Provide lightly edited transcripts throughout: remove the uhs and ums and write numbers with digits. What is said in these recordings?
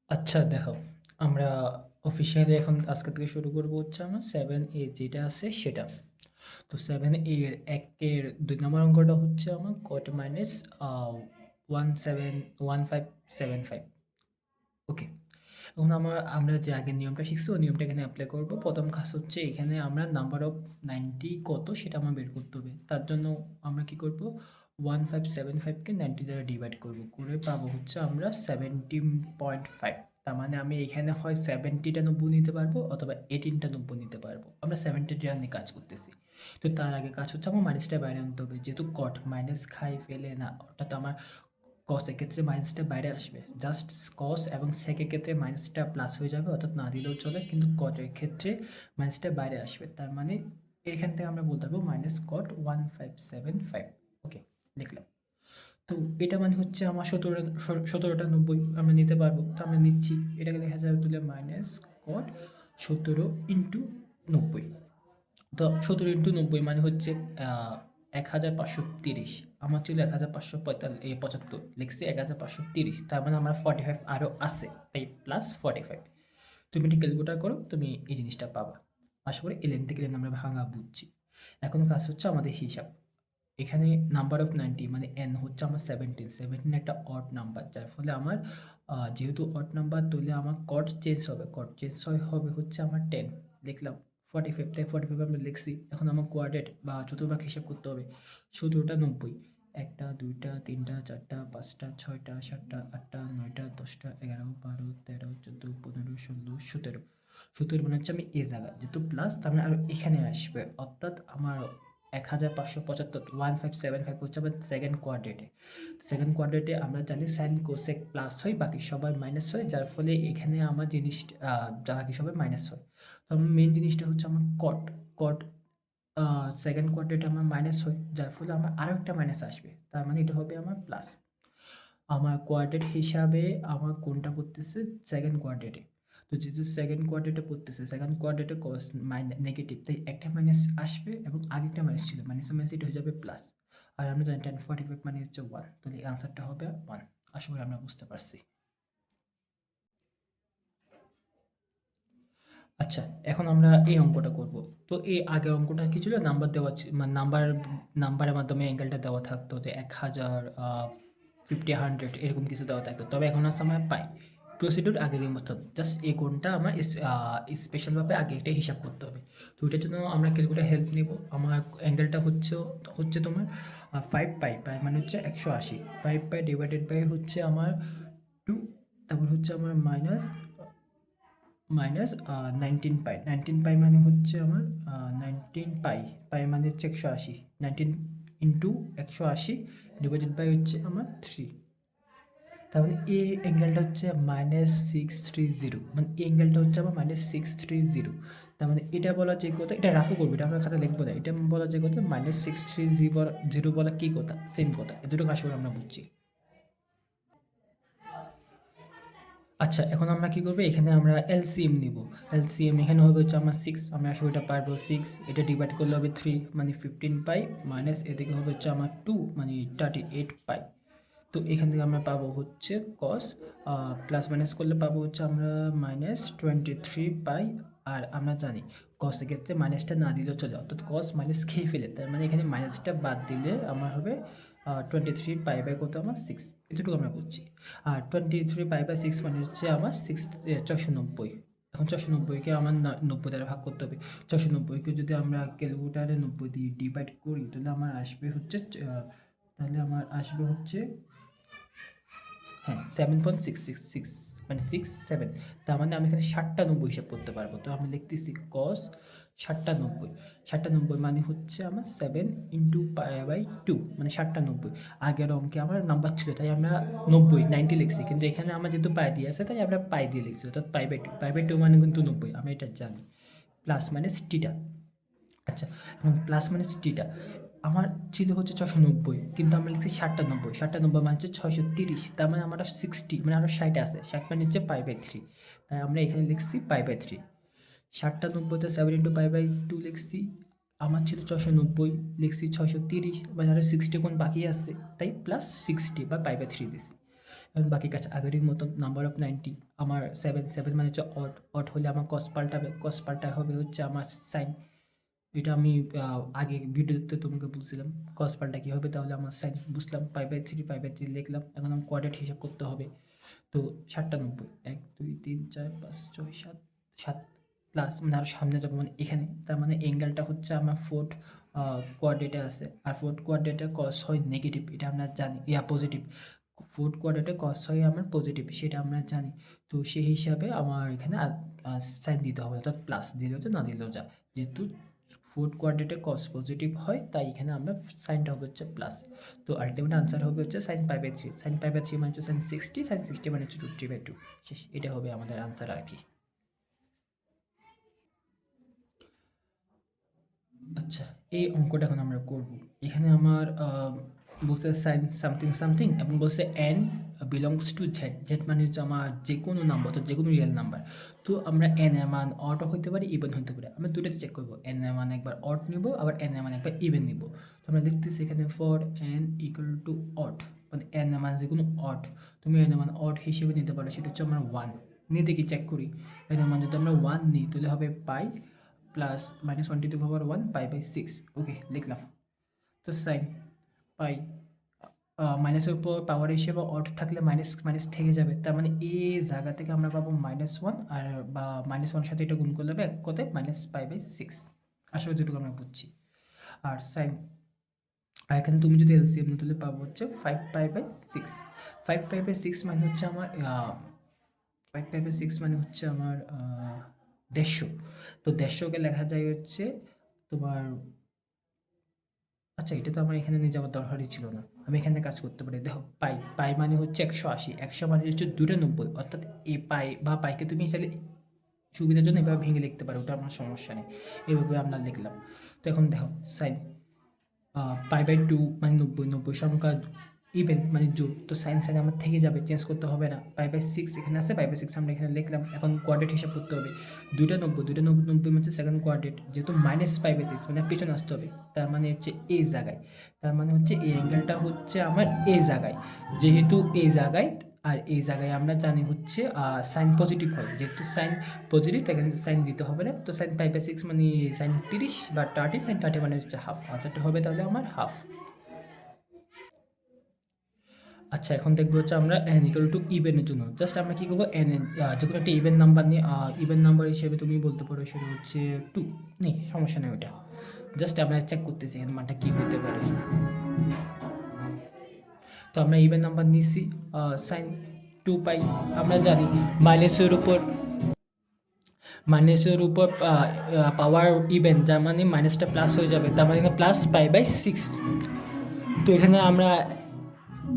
আচ্ছা দেখো, আমরা অফিসিয়ালি এখন আজকে থেকে শুরু করব হচ্ছে আমরা 7A যেটা আছে সেটা। তো 7A এর 1 এর 2 নম্বর অঙ্কটা হচ্ছে আমার cot মাইনাস 171575। ওকে, এখন আমরা যে আগের নিয়মটা শিখছি ওই নিয়মটা এখানে অ্যাপ্লাই করব। প্রথম কাজ হচ্ছে এখানে আমরা নাম্বার অফ 90 কত সেটা আমার বের করতে হবে। তার জন্য আমরা কি করব, 1575কে 90 দ্বারা ডিভাইড করব, করে পাবো হচ্ছে আমরা 17.5। তার মানে আমি এখানে হয় 70টা 90 নিতে পারবো অথবা 18টা 90 নিতে পারবো। আমরা 70টা নিয়ে কাজ করতেছি। তো তার আগে কাজ হচ্ছে আমার মাইনাসটা বাইরে আনতে হবে, যেহেতু কট মাইনাস খাই ফেলে না, অর্থাৎ আমার কস এক্ষেত্রে মাইনাসটা বাইরে আসবে। জাস্ট কস এবং সেকের ক্ষেত্রে মাইনাসটা প্লাস হয়ে যাবে, অর্থাৎ না দিলেও চলে, কিন্তু কটের ক্ষেত্রে মাইনাসটা বাইরে আসবে। তার মানে এখান থেকে আমরা বলতে পারবো মাইনাস কট 1575। ওকে, লিখলাম। তো এটা মানে হচ্ছে আমার 17টা 90 আমরা নিতে পারবো, তো আমরা নিচ্ছি। এটাকে লেখা যাবে তুলে মাইনাস কট 17 × 90। তো 17 × 90 মানে হচ্ছে 1530। আমার ছিল 1575, লিখছি 1530। তার মানে আমার 45 আরও আছে, তাই প্লাস 45। তুমি এটি ক্যালকুলেটার করো, তুমি এই জিনিসটা পাবা। আশা করি এলেন থেকে এলেন আমরা ভাঙা বুঝছি। এখন কাজ হচ্ছে আমাদের হিসাব। এখানে নাম্বার অফ 90 মানে এন হচ্ছে আমার 17 একটা অড নাম্বার, যার ফলে আমার যেহেতু অড নাম্বার তুলে আমার কট চেঞ্জ হবে, কট চেঞ্জ হবে হচ্ছে আমার 10। লিখলাম 45, তাই 45 আমরা লিখছি। এখন আমার কোয়াড্রেট বা চতুর্ভাগ হিসাব করতে হবে। 17টা 90, 1টা 2টা 3টা 4টা 5টা 6টা 7টা 8টা 9টা 10টা 11 12 13 14 15 16 17। 17 মানে হচ্ছে আমি এই জায়গায় যেহেতু প্লাস, তার মানে আরও এখানে আসবে, অর্থাৎ আমার 1575 1575 হচ্ছে আমার সেকেন্ড কোয়াড্রেটে। সেকেন্ড কোয়াড্রেটে আমরা জানি সাইন কোসেক প্লাস হয়, বাকি সবাই মাইনাস হয়, যার ফলে এখানে আমার জিনিসটা বাকি সবাই মাইনাস হয়। তো আমার মেন জিনিসটা হচ্ছে আমার কট। কট সেকেন্ড কোয়াড্রেটে আমার মাইনাস হয়, যার ফলে আমার আরও একটা মাইনাস আসবে, তার মানে এটা হবে আমার প্লাস। আমার কোয়াড্রেট হিসাবে আমার কোনটা পড়তেছে, সেকেন্ড কোয়াড্রেটে। তো যেহেতু সেকেন্ড কোয়াড্রেটে পড়তেছে, সেকেন্ড কোয়াড্রেটে কস নেগেটিভ, তাই একটা মাইনাস আসবে এবং আগেরটা মাইনাস ছিল, মাইনাস মাইনাস এটা হয়ে যাবে প্লাস। আর আমরা জানি 1045 মানে হচ্ছে 1, তাহলে আনসারটা হবে 1। আশা করি আমরা বুঝতে পারছি। আচ্ছা, এখন আমরা এই অঙ্কটা করব। তো এই আগের অঙ্কটা কি ছিল, নাম্বার দেওয়া মানে নাম্বারের মাধ্যমে অ্যাঙ্গেলটা দেওয়া থাকতো, যে 1000 50 100 এরকম কিছু দেওয়া থাকতো। তবে এখন আছে আমরা পাই। প্রসিডিউর আগেরই মতো, জাস্ট এই কোণটা আমার স্পেশালভাবে আগে একটা হিসাব করতে হবে। তো ওইটার জন্য আমরা ক্যালকুলেটার হেল্প নেব। আমার অ্যাঙ্গেলটা হচ্ছে তোমার 5 পাই, পাই মানে হচ্ছে 180। 5 পাই ডিভাইডেড বাই হচ্ছে আমার 2, তারপর হচ্ছে আমার মাইনাস মাইনাস 19 পাই। 19 পাই মানে হচ্ছে আমার 19 পাই, পাই মানে হচ্ছে 180। 19 ইন্টু 180 ডিভাইডেড বাই হচ্ছে আমার 3। তার মানে এই অ্যাঙ্গেলটা হচ্ছে -630, মানে এই অ্যাঙ্গেলটা হচ্ছে আমার -630। তার মানে এটা বলা যে কথা, এটা রাফও করবো, এটা আমরা খাতা লিখবো না, এটা বলা যে কথা -630 বলা কি কথা, সেম কথা। এ দুটো কাজ করে আমরা বুঝছি। আচ্ছা, এখন আমরা কি করবো, এখানে আমরা এলসিএম নিব। এলসিএম এখানে হবে হচ্ছে আমার 6, আমরা আসলে এটা পারবো 6, এটা ডিভাইড করলে হবে 3 মানে 15 পাই, মাইনাস এদিকে হবে হচ্ছে আমার 2 মানে 38 পাই। তো এখান থেকে আমরা পাবো হচ্ছে কস, প্লাস মাইনাস করলে পাবো হচ্ছে আমরা -23 পাই। আর আমরা জানি কসের ক্ষেত্রে মাইনাসটা না দিলেও চলে, অর্থাৎ কস মাইনাস খেয়ে ফেলে, তার মানে এখানে মাইনাসটা বাদ দিলে আমার হবে 23 পাই বাই কত আমার 6, এতটুকু আমরা বুঝছি। আর 23 পাই বাই 6 মানে হচ্ছে আমার 490। এখন 490কে আমার 90 দ্বারা ভাগ করতে হবে। 490কে যদি আমরা ক্যালকুলেটারে 90 দিয়ে ডিভাইড করি, তাহলে আমার আসবে হচ্ছে হ্যাঁ 7.666, মানে 67। তার মানে আমি এখানে 60টা 90 হিসাব করতে পারবো। তো আমি লিখতেছি কস 60টা 90। 60টা 90 মানে হচ্ছে আমার 7 ইন্টু পাই বাই 2, মানে 60টা 90। আগের অঙ্কে আমার নাম্বার ছিল তাই আমরা 90 লিখছি, কিন্তু এখানে আমার যেহেতু পাই দিয়ে আছে তাই আমরা পাই দিয়ে লিখছি, অর্থাৎ পাই বাই 2 মানে কিন্তু 90, আমি এটা জানি। প্লাস মাইনাস টিটা। আচ্ছা, এখন প্লাস মাইনাস টিটা আমার ছিল হচ্ছে 690, কিন্তু আমরা লিখছি 60টা 90। 60টা 90 মানে হচ্ছে 630, তার মানে আমার 60 মানে আরও 60 আছে, 60 মানে হচ্ছে পাই বাই 3, তাই আমরা এখানে লিখছি পাই বাই 3। 60টা 90তে 7 ইন্টু পাই বাই 2 লিখছি, আমার ছিল 690, লিখছি 630, মানে আরও 60 কোণ বাকি আছে, তাই প্লাস 60 বা পাই বাই 3 দিছি। এখন বাকি কাজ আগেরই মতন, নাম্বার অফ 90 আমার 7 মানে হচ্ছে অড হলে আমার কস পাল্টাবে, কস পাল্টা হবে হচ্ছে আমার সাইন। এটা আমি আগে ভিডিওতে তোমাকে বলছিলাম কস পাল্টা কী হবে, তাহলে আমার সাইন বুঝলাম, পাই বাই থ্রি লিখলাম। এখন আমার কোয়াড্রেট হিসাব করতে হবে। তো 97, 1 2 3 4 5 6 7, 7 প্লাস মানে আরও সামনে যাবো মানে এখানে, তার মানে অ্যাঙ্গেলটা হচ্ছে আমার ফোর্থ কোয়াড্রেটে আছে, আর ফোর্থ কোয়াড্রেটে কস হয় নেগেটিভ, এটা আমরা জানি, পজিটিভ। ফোর্থ কোয়াড্রেটে কস হয় আমার পজিটিভ, সেটা আমরা জানি। তো সেই হিসাবে আমার এখানে সাইন দিতে হবে, অর্থাৎ প্লাস দিলেও তো না দিলেও যা, যেহেতু ফোর্থ কোয়াড্রেটে কস পজিটিভ হয় তাই এখানে আমরা সাইনটা হবে হচ্ছে প্লাস। তো আলটিমেট আনসার হবে হচ্ছে sine pi by 3, sine pi by 3 মানে হচ্ছে সাইন 60, সাইন 60 মানে হচ্ছে √3/2 শেষ। এটা হবে আমাদের আনসার আর কি। আচ্ছা, এই অঙ্কটা এখন আমরা করব। এখানে আমার বলছে সাইন সামথিং সামথিং এবং বলছে N belongs to Z, Z মানে হচ্ছে আমার যে কোনো নাম্বার, অর্থাৎ যে কোনো রিয়েল নাম্বার। তো আমরা এন এর মান অড হতে পারি, ইভেন হতে পারে, আমরা দুটাতে চেক করবো। এন এর মান একবার অড নিব, আবার এন এর মান একবার ইভেন নিব। তো আমরা লিখতেছি এখানে for N equal to odd, মানে এন এর মান যে কোনো অড, তুমি এন এর মান অড হিসেবে নিতে পারো, সেটা হচ্ছে আমার 1 নিয়ে দেখি চেক করি। এন এর মান যদি আমরা 1 নিই তাহলে হবে পাই প্লাস -1/1 পাই/6। ওকে, লিখলাম। তো সাইন পাই মাইনাসের উপর পাওয়ার হিসেবে অড থাকলে মাইনাস মাইনাস থেকে যাবে, তার মানে এই জায়গা থেকে আমরা পাবো -1, আর বা -1 সাথে এটা গুণ করলে হবে এক কথায় -পাই/6। আসলে যেটুকু আমরা বুঝছি। আর সাইন, আর এখানে তুমি যদি এলসিএম নিতে তাহলে পাবো হচ্ছে 5পাই/6। 5পাই/6 মানে হচ্ছে আমার 5পাই/6 মানে হচ্ছে আমার 150। তো 150কে লেখা যায় হচ্ছে তোমার, আচ্ছা এটা তো আমার এখানে নিয়ে যাওয়ার দরকারই ছিল না, আমি এখানে কাজ করতে পারি। দেখো পাই, পাই মানে হচ্ছে 180, 100 মানে হচ্ছে 290, অর্থাৎ এই পাই বা পাইকে তুমি চাইলে সুবিধার জন্য এভাবে ভেঙে লিখতে পারো, ওটা আমার সমস্যা নেই, এভাবে আমরা লিখলাম। তো এখন দেখো সাইন পাই/2 মানে 90 সংখ্যা ইভেন মানে যোগ, তো সাইন সাইন আমার থেকে যাবে, চেঞ্জ করতে হবে না। পাই/6 এখানে আছে, পাই/6 আমরা এখানে লিখলাম। এখন কোয়াড্রেট হিসাব করতে হবে, 290 হচ্ছে সেকেন্ড কোয়াড্রেট, যেহেতু -পাই/6 মানে পিছনে আসতে হবে, তার মানে হচ্ছে এই জায়গায়, তার মানে হচ্ছে এই অ্যাঙ্গেলটা হচ্ছে আমার এই জায়গায়, যেহেতু এই জায়গায় আর এই জায়গায় আমরা জানি হচ্ছে সাইন পজিটিভ হয়, যেহেতু সাইন পজিটিভ এখানে সাইন দিতে হবে না। তো সাইন পাই/6 মানে সাইন 30 বা 30, সাইন 30 মানে হচ্ছে হাফ, আনসারটা হবে তাহলে আমার হাফ। আচ্ছা, এখন দেখবো হচ্ছে আমরা এন ইকুয়াল টু ইভেনের জন্য জাস্ট আমরা কী করবো, এন যে কোনো একটা ইভেন নাম্বার নিয়ে, ইভেন নাম্বার হিসেবে তুমি বলতে পারো সেটা হচ্ছে 2 নেই, সমস্যা নেই ওটা, জাস্ট আমরা চেক করতেছি এর মানটা কী হতে পারে। তো আমরা ইভেন নাম্বার নিছি, সাইন 2 পাই, আমরা জানি মাইনাসের উপর পাওয়ার ইভেন, যার মানে মাইনাসটা প্লাস হয়ে যাবে, তার মানে +পাই/6। তো এখানে আমরা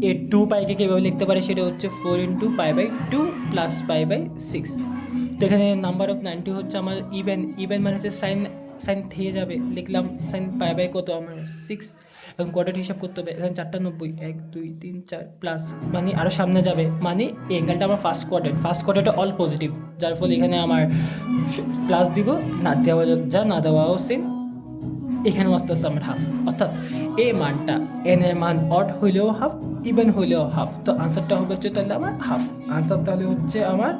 এই 2 পাইকে কীভাবে লিখতে পারি, সেটা হচ্ছে 4 × পাই/2 প্লাস পাই/6। তো এখানে নাম্বার অফ 90 হচ্ছে আমার ইভেন মানে হচ্ছে সাইন সাইন থেকে যাবে, লিখলাম সাইন পাই/, কত আমার 6। এখন কোয়াড্রেট হিসাব করতে হবে, এখানে 4টা 90, 1 2 3 4 প্লাস মানে আরও সামনে যাবে, মানে এই অ্যাঙ্গেলটা আমার ফার্স্ট কোয়াড্রেটে অল পজিটিভ, যার ফলে এখানে আমার প্লাস দিব, না দেওয়া যা না দেওয়াও সেম, এখানেও আস্তে আস্তে আমার হাফ, অর্থাৎ এই মানটা এন এর মান অড হইলেও হাফ, ইভেন হইলেও হাফ। তো আনসারটা হবে হচ্ছে তাহলে আমার হাফ, আনসার তাহলে হচ্ছে আমার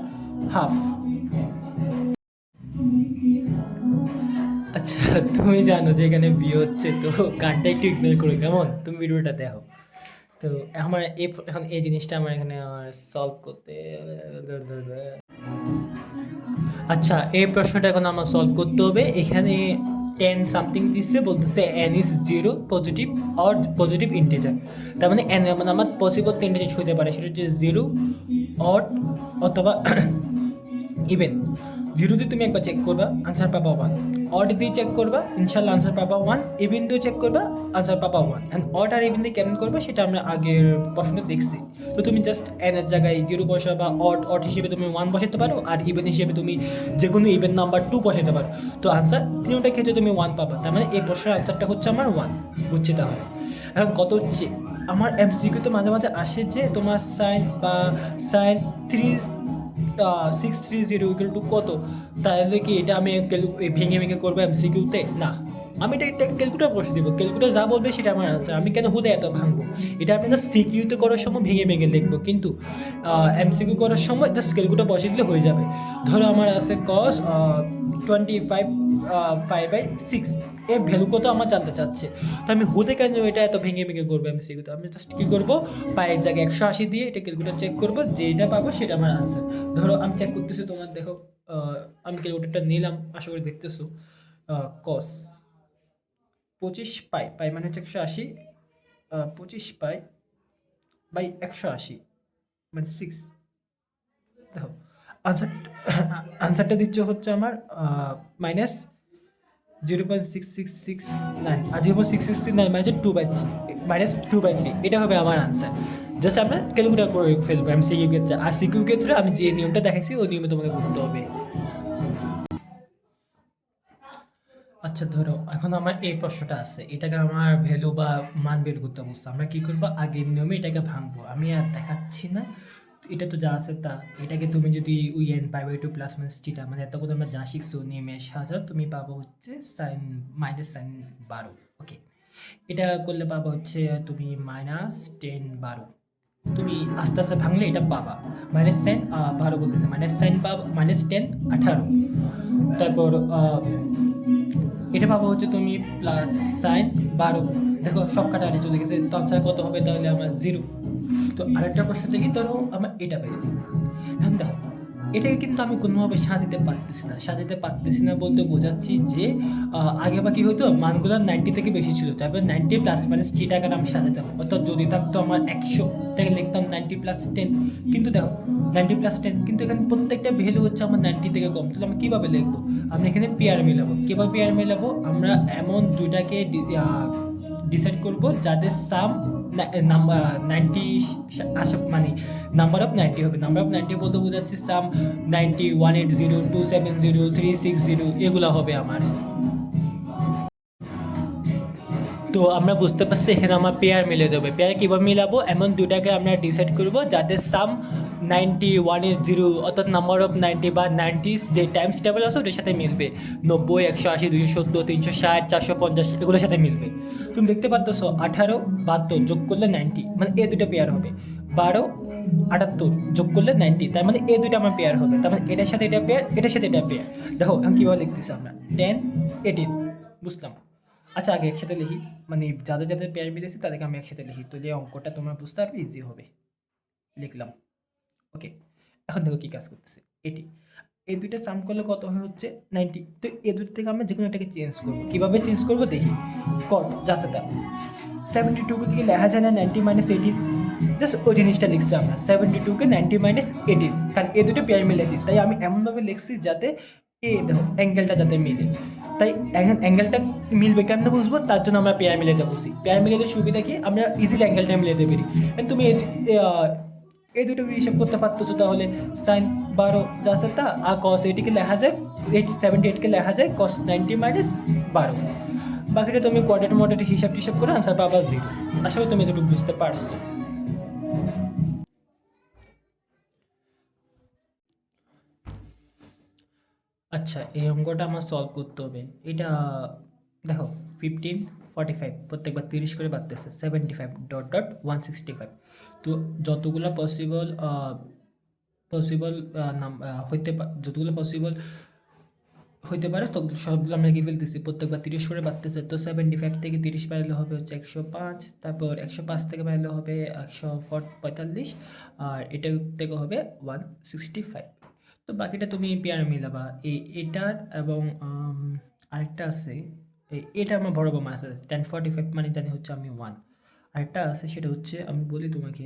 হাফ। আচ্ছা, তুমি জানো যে এখানে বিয়ে হচ্ছে, তো গানটা একটু ইগনোর করো কেমন, তুমি ভিডিওটা দেখো। তো আমার এখন এই জিনিসটা আমার এখানে সলভ করতে, আচ্ছা এই প্রশ্নটা এখন আমার সলভ করতে হবে। এখানে 10 সামথিং দিচ্ছে, বলতেছে n is 0 positive or positive integer, তার মানে n মানে আমার পসিবল 3টে জিনিস হতে পারে, সেটা হচ্ছে 0 অড অথবা ইভেন। 0 দিয়ে তুমি একবার চেক করবা, আনসার পাবা 1, অড দিয়ে চেক করবা, ইনশাল্লাহ আনসার পাবা 1, ইভেন দিয়ে চেক করবা, আনসার পাবা 1। অ্যান্ড অড আর ইভেন দিয়ে কেমন করবা সেটা আমরা আগের প্রশ্নে দেখছি। তো তুমি জাস্ট n এর জায়গায় 0 বসাবা, অড হিসেবে তুমি 1 বসাতে পারো, আর ইভেন হিসেবে তুমি যে কোনো ইভেন নাম্বার 2 বসাতে পারো। তো আনসার তিনটার ক্ষেত্রে তুমি 1 পাবা, তার মানে এই প্রশ্নের আনসারটা হচ্ছে আমার 1, বুঝছি তাহলে। এখন কত হচ্ছে আমার এমসিকিউ, তো মাঝে মাঝে আসে যে তোমার সাইন 630 ইকুয়াল টু কত, তাহলে কি এটা আমি ভেঙে করবো এমসিকিউতে? না, আমি এটা ক্যালকুলেটর বসে দিব, ক্যালকুলেটর যা বলবে সেটা আমার আনসার। আমি কেন হুদে এত ভাঙবো? এটা আমি জাস্ট সিকিউতে করার সময় ভেঙে ভেঙে লিখবো, কিন্তু এমসিকিউ করার সময় জাস্ট ক্যালকুলেটর বসে দিলে হয়ে যাবে। ধরো আমার আছে কস 25/5/6, এর ভ্যালু কত আমার জানতে চাচ্ছে। তো আমি হুদে কেন এটা এত ভেঙে ভেঙে করবো এমসিকিউতে? আমি জাস্ট কী করবো, পায়ের জায়গায় 180 দিয়ে এটা ক্যালকুলেটর চেক করবো, যেটা পাবো সেটা আমার আনসার। ধরো আমি চেক করতেছি, তোমার দেখো আমি ক্যালকুলেটরটা নিলাম, আশা করি দেখতেছো। কস 25 পাই মানে হচ্ছে 180, 25 পাই/180 মানে 6। দেখো আনসার আনসারটা দিচ্ছে হচ্ছে আমার -0.6669, আর 0.669 মানে হচ্ছে 2/3, -2/3, এটা হবে আমার আনসার। জাস্ট আমরা ক্যালকুলেট করে ফেলবো এমসিকিউ ক্ষেত্রে। আর সিকিউ ক্ষেত্রে আমি যে নিয়মটা দেখাইছি ওই নিয়মে তোমাকে করতে হবে। আচ্ছা ধরো এখন আমার এই প্রশ্নটা আছে, এটাকে আমার ভ্যালু বা মান বের করতে বলছে। আমরা কি করবো, আগের নিয়মে এটাকে ভাঙবো। আমি আর দেখাচ্ছি না, এটা তো যা আছে তা। এটাকে তুমি যদি ওই n π/2 প্লাস মাইনাস থিটা, মানে এত কথা আমরা যা শিখছো নিয়মের সাহায্যে, তুমি পাবো হচ্ছে -sin 12। ওকে, এটা করলে পাবো হচ্ছে তুমি -10 12। তুমি আস্তে আস্তে ভাঙলে এটা পাবা। -sin 12 বলতেছে, -sin পাবা, -10 18। তারপর এটা পাবো হচ্ছে তুমি +sin 12। দেখো সব কাটাকাটি চলে গেছে, তো আনসার কত হবে তাহলে আমার 0। তো আরেকটা প্রশ্ন দেখি, ধরো আমরা এটা পাইছি। এখন দেখো এটাকে কিন্তু আমি কোনোভাবে সাজাতে পারতেছি না বলতে বোঝাচ্ছি যে আগে বা কি হতো, মানগুলো 90 থেকে বেশি ছিল, তারপর 90 প্লাস মাইনাস টি টাকাটা আমি সাজাতাম। অর্থাৎ যদি থাকতো আমার 100 টাকা লিখতাম 90+10, কিন্তু দেখো 90+10, কিন্তু এখানে প্রত্যেকটা ভ্যালু হচ্ছে আমার 90 থেকে কম। তাহলে আমি কীভাবে লিখবো? আমরা এখানে পেয়ার মেলাবো। কীভাবে পেয়ার মেলাবো? আমরা এমন দুইটাকে ডিসাইড করব যাদের সাম 90 মানে নাম্বার অফ 90 হবে। নাম্বার অফ 90 বলতে বোঝাচ্ছি সাম 90, 180, 270, 360 এগুলো হবে আমার। তো আমরা বুঝতে পারছি এখানে আমার পেয়ার মিলে দেবে। পেয়ার কীভাবে মিলাবো? এমন দুটাকে আমরা ডিসাইড করব যাদের সাম 90, 180 অর্থাৎ নাম্বার অফ 90 বা 90 যে টাইমস টেবিল আছে ওটার সাথে মিলবে। 90, 180, 270, 360, 450 এগুলোর সাথে মিলবে। তুমি দেখতে পাচ্ছ 18, 72 যোগ করলে 90, মানে এ দুটো পেয়ার হবে। 12, 78 যোগ করলে 90, তার মানে এ দুটো আমার পেয়ার হবে। তার মানে এটার সাথে এটা পেয়ার, এটার সাথে এটা পেয়ার। দেখো এখন কীভাবে লিখতেছি আমরা, 10, 18 বুঝলাম। আচ্ছা আগে একসাথে লিখি, মানে যাদের যাদের পেয়ার মিলেছে তাদেরকে আমি একসাথে লিখি, তো যে অঙ্কটা তোমরা বুঝতে পারবে, ইজি হবে। লিখলাম। ওকে, এখন দেখো কী কাজ করতেছে। এটি এই দুইটা সাম করলে কত হচ্ছে 90। তো এই দুটো থেকে আমরা যে কোনো একটাকে চেঞ্জ করবো। কীভাবে চেঞ্জ করবো দেখি। কর যাচ্ছে তা 72কে কি লেখা যায় না 90-18? জাস্ট ওই জিনিসটা লিখছি আমরা, 72কে 90-18, কারণ এই দুটো পেয়ার মিলেছি, তাই আমি এমনভাবে লিখছি যাতে দেখো অ্যাঙ্গেলটা যাতে মিলে। তাই অ্যাঙ্গেলটা মিলবে কেমন বুঝবো, তার জন্য আমরা পেয়ার মিলাতে বসি। পেয়ার মিলাতে সুবিধা কি, আমরা ইজিলি অ্যাঙ্গেলটা মিলাতে পারি। তুমি এই দুটো হিসাব করতে পারতেছো, তাহলে sin 12 যা আছে তা, আর cos 80কে লেখা যায় 78কে লেখা যায় cos 90-12। বাকিটা তুমি কোয়াড্রেট মডেট হিসাব টিসাব করে আনসার পাবা 0। আশা করি তুমি এতটুকু বুঝতে পারছো। আচ্ছা এই অঙ্কটা আমার সলভ করতে হবে। এটা দেখো 15, 45 প্রত্যেকবার 30 করে বাড়তেছে, 75 ... 165। তো যতগুলো পসিবল যতগুলো পসিবল হইতে পারে তো সবগুলো আমরা কি ফেলতেছি, প্রত্যেকবার 30 করে বাড়তেছে। তো 75 থেকে 30 বাড়লে হবে হচ্ছে 105, তারপর 105 থেকে বাড়লে হবে 145, আর এটা থেকে হবে 165। তো বাকিটা তুমি পেয়ার মিলাবা। এটার এবং আরেকটা আছে, এটা আমার বড় মান আছে 1045, মানে জানি হচ্ছে আমি 1। আরেকটা আছে সেটা হচ্ছে আমি বলি তোমাকে,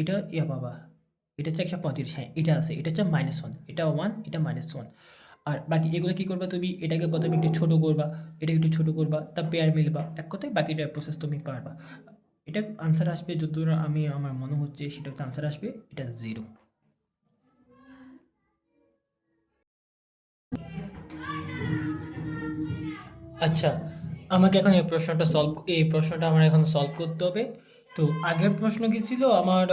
এটা বাবা, এটা হচ্ছে 135। হ্যাঁ এটা আছে, এটা হচ্ছে -1, এটা 1, এটা -1। আর বাকি এগুলো কী করবা, তুমি এটাকে প্রথমে একটু ছোটো করবা, এটাকে একটু ছোটো করবা, তা পেয়ার মিলবা, এক কথায় বাকিটা প্রসেস তুমি পারবা। এটা আনসার আসবে যতদূর আমার মনে হচ্ছে, সেটা হচ্ছে আনসার আসবে এটা 0। আচ্ছা আমাকে এখন এই প্রশ্নটা আমার এখন সলভ করতে হবে। তো আগের প্রশ্ন কি ছিল আমার,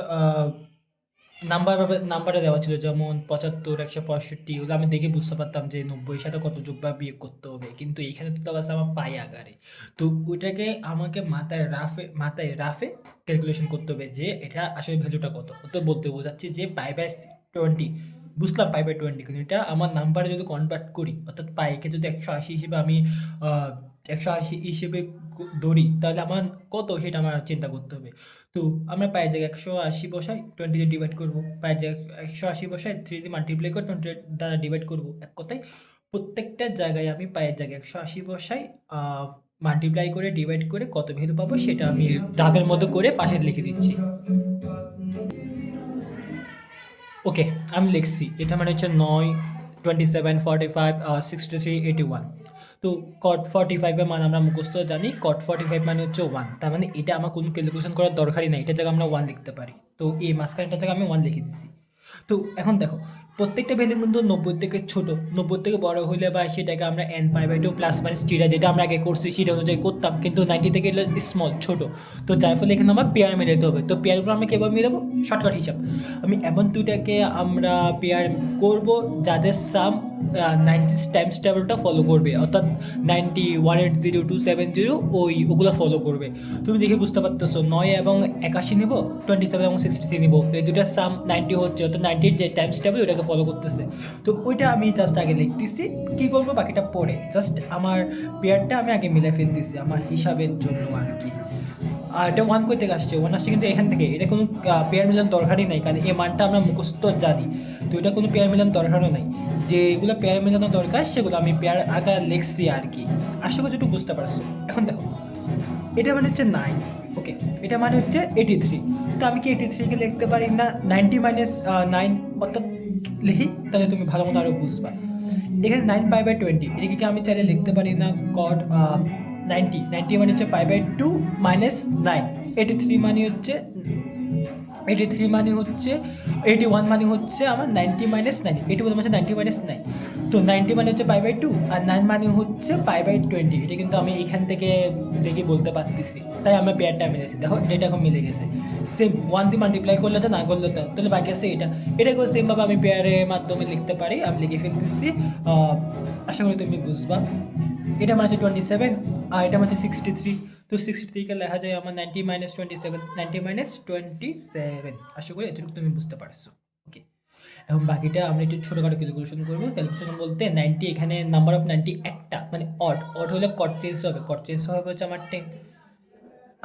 নাম্বারে দেওয়া ছিল, যেমন 75, 165, ওগুলো আমি দেখে বুঝতে পারতাম যে 90 সাথে কত যোগ বা বিয়োগ করতে হবে, কিন্তু এইখানে তো দেওয়া আছে আমার পায়ে আকারে। তো ওইটাকে আমাকে মাথায় রাফে ক্যালকুলেশন করতে হবে যে এটা আসলে ভ্যালুটা কত। তো বলতে বোঝাচ্ছি যে পাই/20, বুঝলাম পাই/20, কিন্তু এটা আমার নাম্বারে যদি কনভার্ট করি, অর্থাৎ পাইকে যদি 180 হিসেবে আমি 180 হিসেবে ধরি, তাহলে আমার কত সেটা আমার চিন্তা করতে হবে। তো আমরা পায়ের জায়গায় 180 বসাই, 20 দিয়ে ডিভাইড করবো, পায়ের জায়গায় 180 বসাই, 3 দিয়ে মাল্টিপ্লাই করে 20 দ্বারা ডিভাইড করবো। এক কথায় প্রত্যেকটা জায়গায় আমি পায়ের জায়গায় 180 বসাই, মাল্টিপ্লাই করে ডিভাইড করে কত ভ্যালু পাবো সেটা আমি গ্রাফের মতো করে পাশে লিখে দিচ্ছি। ওকে, আমি লিখছি এটা মানে হচ্ছে 9, 27, 45, 63, 81। তো কট 45 এর মান আমরা মুখস্থ জানি, কট 45 মানে হচ্ছে 1, তার মানে এটা আমার কোনো ক্যালকুলেশন করার দরকারই নাই, এটা জায়গায় আমরা 1 লিখতে পারি। তো এই মাঝখানটার জায়গায় আমি 1 লিখে দিচ্ছি। তো এখন দেখো প্রত্যেকটা ভ্যালু কিন্তু 90 থেকে ছোট, 90 থেকে বড় হলে বা সেটাকে আমরা n/2 প্লাস মাইনাস থিটা যেটা আমরা আগে করছি সেটা অনুযায়ী করতাম, কিন্তু 90 থেকে স্মল ছোট। তো যার ফলে এখানে আমার পেয়ার মিলাতে হবে। তো পেয়ারগুলো আমরা কীভাবে মিলাবো? শর্টকাট হিসাব, আমি এমন দুইটাকে আমরা পেয়ার করব যাদের সাম 90 টাইমস টেবিলটা ফলো করবে, অর্থাৎ 90, 180, 270 ওগুলো ফলো করবে। তুমি দেখে বুঝতে পারতেছো 9 এবং 81 নিব, 27 এবং 63 নিব, এই দুটার সাম 90 হচ্ছে, অর্থাৎ 90 যে টাইমস টেবিল ওটাকে ফলো করতেছে। তো ওইটা আমি জাস্ট আগে লিখতেছি, কী করবো বাকিটা পরে, জাস্ট আমার পেয়ারটা আমি আগে মিলে ফেলতেছি আমার হিসাবের জন্য আর কি। আর এটা 1 কই থেকে আসছে? 1 আসছে কিন্তু এখান থেকে, এটা কোনো পেয়ার মিলান দরকারই নাই, কারণ এই মানটা আমরা মুখস্থ জানি। তো এটা কোনো পেয়ার মিলান দরকারও নাই, যেগুলো পেয়ার মিলানো দরকার সেগুলো আমি পেয়ার আকার লিখছি আর কি। আশা করছি একটু বুঝতে পারছো। এখন দেখো এটা মানে হচ্ছে 9, ওকে, এটা মানে হচ্ছে 83। তো আমি কি 83কে লিখতে পারি না 90 মাইনাস 9, অর্থাৎ লিখি, তাহলে তুমি ভালো মতো আরও বুঝবা। এখানে 9/20, এটাকে কি আমি চাইলে লিখতে পারি না কট 90 মানে হচ্ছে π/2 মাইনাস 9, 83 মানে হচ্ছে 81 মানে হচ্ছে আমার 90 মাইনাস 9, 81 মানে হচ্ছে 90 মাইনাস 9। তো 90 মানে হচ্ছে π/2 আর 9 মানে হচ্ছে π/20। এটা কিন্তু আমি এখান থেকে দেখে বলতে পারতেছি, তাই আমরা পেয়ারটা মিলেছি। দেখো এটা এখন মিলে গেছে, সেম 1 দিয়ে মাল্টিপ্লাই করলে তো, না করলে তো, তাহলে বাকি আছে এটাকেও সেমভাবে আমি পেয়ারের মাধ্যমে লিখতে পারি। আমি লিখে ফেলতেছি, আশা করি তুমি বুঝবা। এটা মানে হচ্ছে 27 আর এটা মানে হচ্ছে 63। তো 63কে লেখা যায় আমার 90 মাইনাস 27, 90 মাইনাস 27। আশা করি এতটুকু তুমি বুঝতে পারছো। ওকে, এখন বাকিটা আমরা একটু ছোটোখাটো ক্যালকুলেশন করবো। ক্যালকুলেশন বলতে 90, এখানে নাম্বার অফ 90 একটা, মানে অড হলে কট চেঞ্জ হবে, কট চেঞ্জ হবে হচ্ছে আমার 10।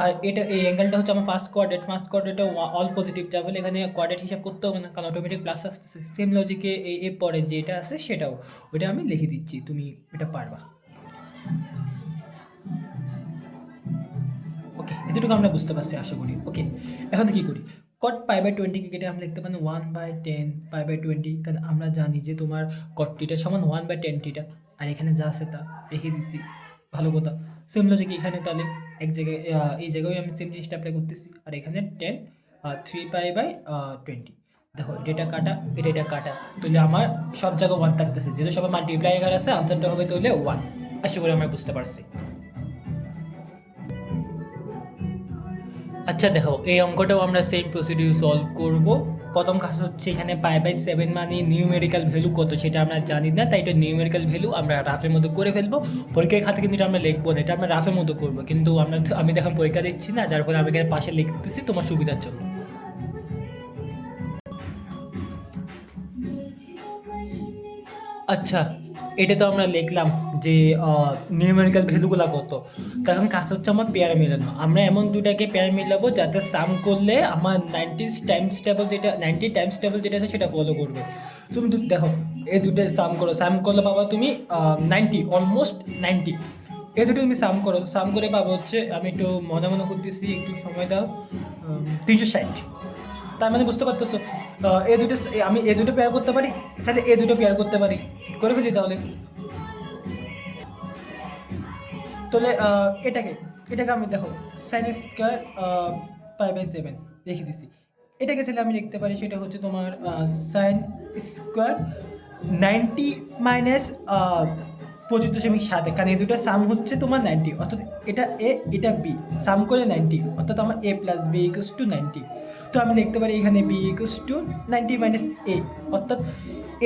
আর এটা এই অ্যাঙ্গেলটা হচ্ছে আমার ফার্স্ট কোয়াড্রেন্ট অল পজিটিভ, যা বলে এখানে কোয়াড্রেন্ট হিসাব করতে হবে না, কারণ অটোমেটিক প্লাস আসতেছে। সেম লজিকে এর পরে যেটা আছে সেটাও, ওইটা আমি লিখে দিচ্ছি, তুমি এটা পারবা। ওকে, এতটুকু আমরা বুঝতে পারছি আশা করি। ওকে, এখন কী করি? কট π/20 কেটে আমরা লিখতে পারি 1/10 π/20, কারণ আমরা জানি যে তোমার কট টিটা সমান 1/10 টিটা, আর এখানে যা আছে তা রেখে দিচ্ছি। ভালো কথা, সেম লজিক এখানে তাহলে এক জায়গায় এই জায়গায় আমি সেম জিনিসটা অ্যাপ্লাই করতেছি। আর এখানে 10 3π/20। দেখো এটা কাটা, এটা কাটা, তাহলে আমার সব জায়গায় 1 থাকতেছে, যেহেতু সবাই মাল্টিপ্লাই আকার আছে, আনসারটা হবে তাহলে 1। আশা করি আমরা বুঝতে পারছি। আচ্ছা দেখো, এই অঙ্কটাও আমরা সেম প্রসিডিউর সলভ করব। প্রথম কাজ হচ্ছে এখানে π/7 মানে নিউমেরিক্যাল ভ্যালু কত সেটা আমরা জানি না, তাই এটা নিউমেরিক্যাল ভ্যালু আমরা রাফের মধ্যে করে ফেলবো। পরীক্ষার খাতে কিন্তু এটা আমরা লিখবো না, এটা আমরা রাফের মধ্যে করবো, কিন্তু আমি দেখুন পরীক্ষা দিচ্ছি না, যার ফলে আমি এখানে পাশে লিখতেছি তোমার সুবিধার জন্য। আচ্ছা, এটা তো আমরা লিখলাম যে নিউমেরিক্যাল ভ্যালুগুলো কত। কারণ কাজ হচ্ছে আমার পেয়ার মেলানো, আমরা এমন দুটাকে পেয়ার মেলাবো যাতে সাম করলে আমার 90 টাইমস টেবল যেটা আছে সেটা ফলো করবে। তুমি দেখো এই দুটো সাম করলে পাবা তুমি 90, অলমোস্ট 90। এই দুটো তুমি সাম করে পাবো হচ্ছে, আমি একটু মনে মনে করতেছি, একটু সময় দাও, 360। তার মানে বুঝতে পারতেছো আমি এ দুটো পেয়ার করতে পারি, তাহলে এ দুটো পেয়ার করতে পারি, করে ফেলি তাহলে। তাহলে এটাকে আমি দেখো সাইন স্কোয়ার π/7 রেখে দিছি। এটাকে ছেলে আমি লিখতে পারি, সেটা হচ্ছে তোমার সাইন স্কোয়ার 90 মাইনাস 25.7, কারণ এই দুটো সাম হচ্ছে তোমার 90, অর্থাৎ এটা এ এটা বি, সাম করে 90, অর্থাৎ আমার a + b = 90। তো আমি লিখতে পারি এখানে বি ইকুয়ালস টু 90 মাইনাস 8, অর্থাৎ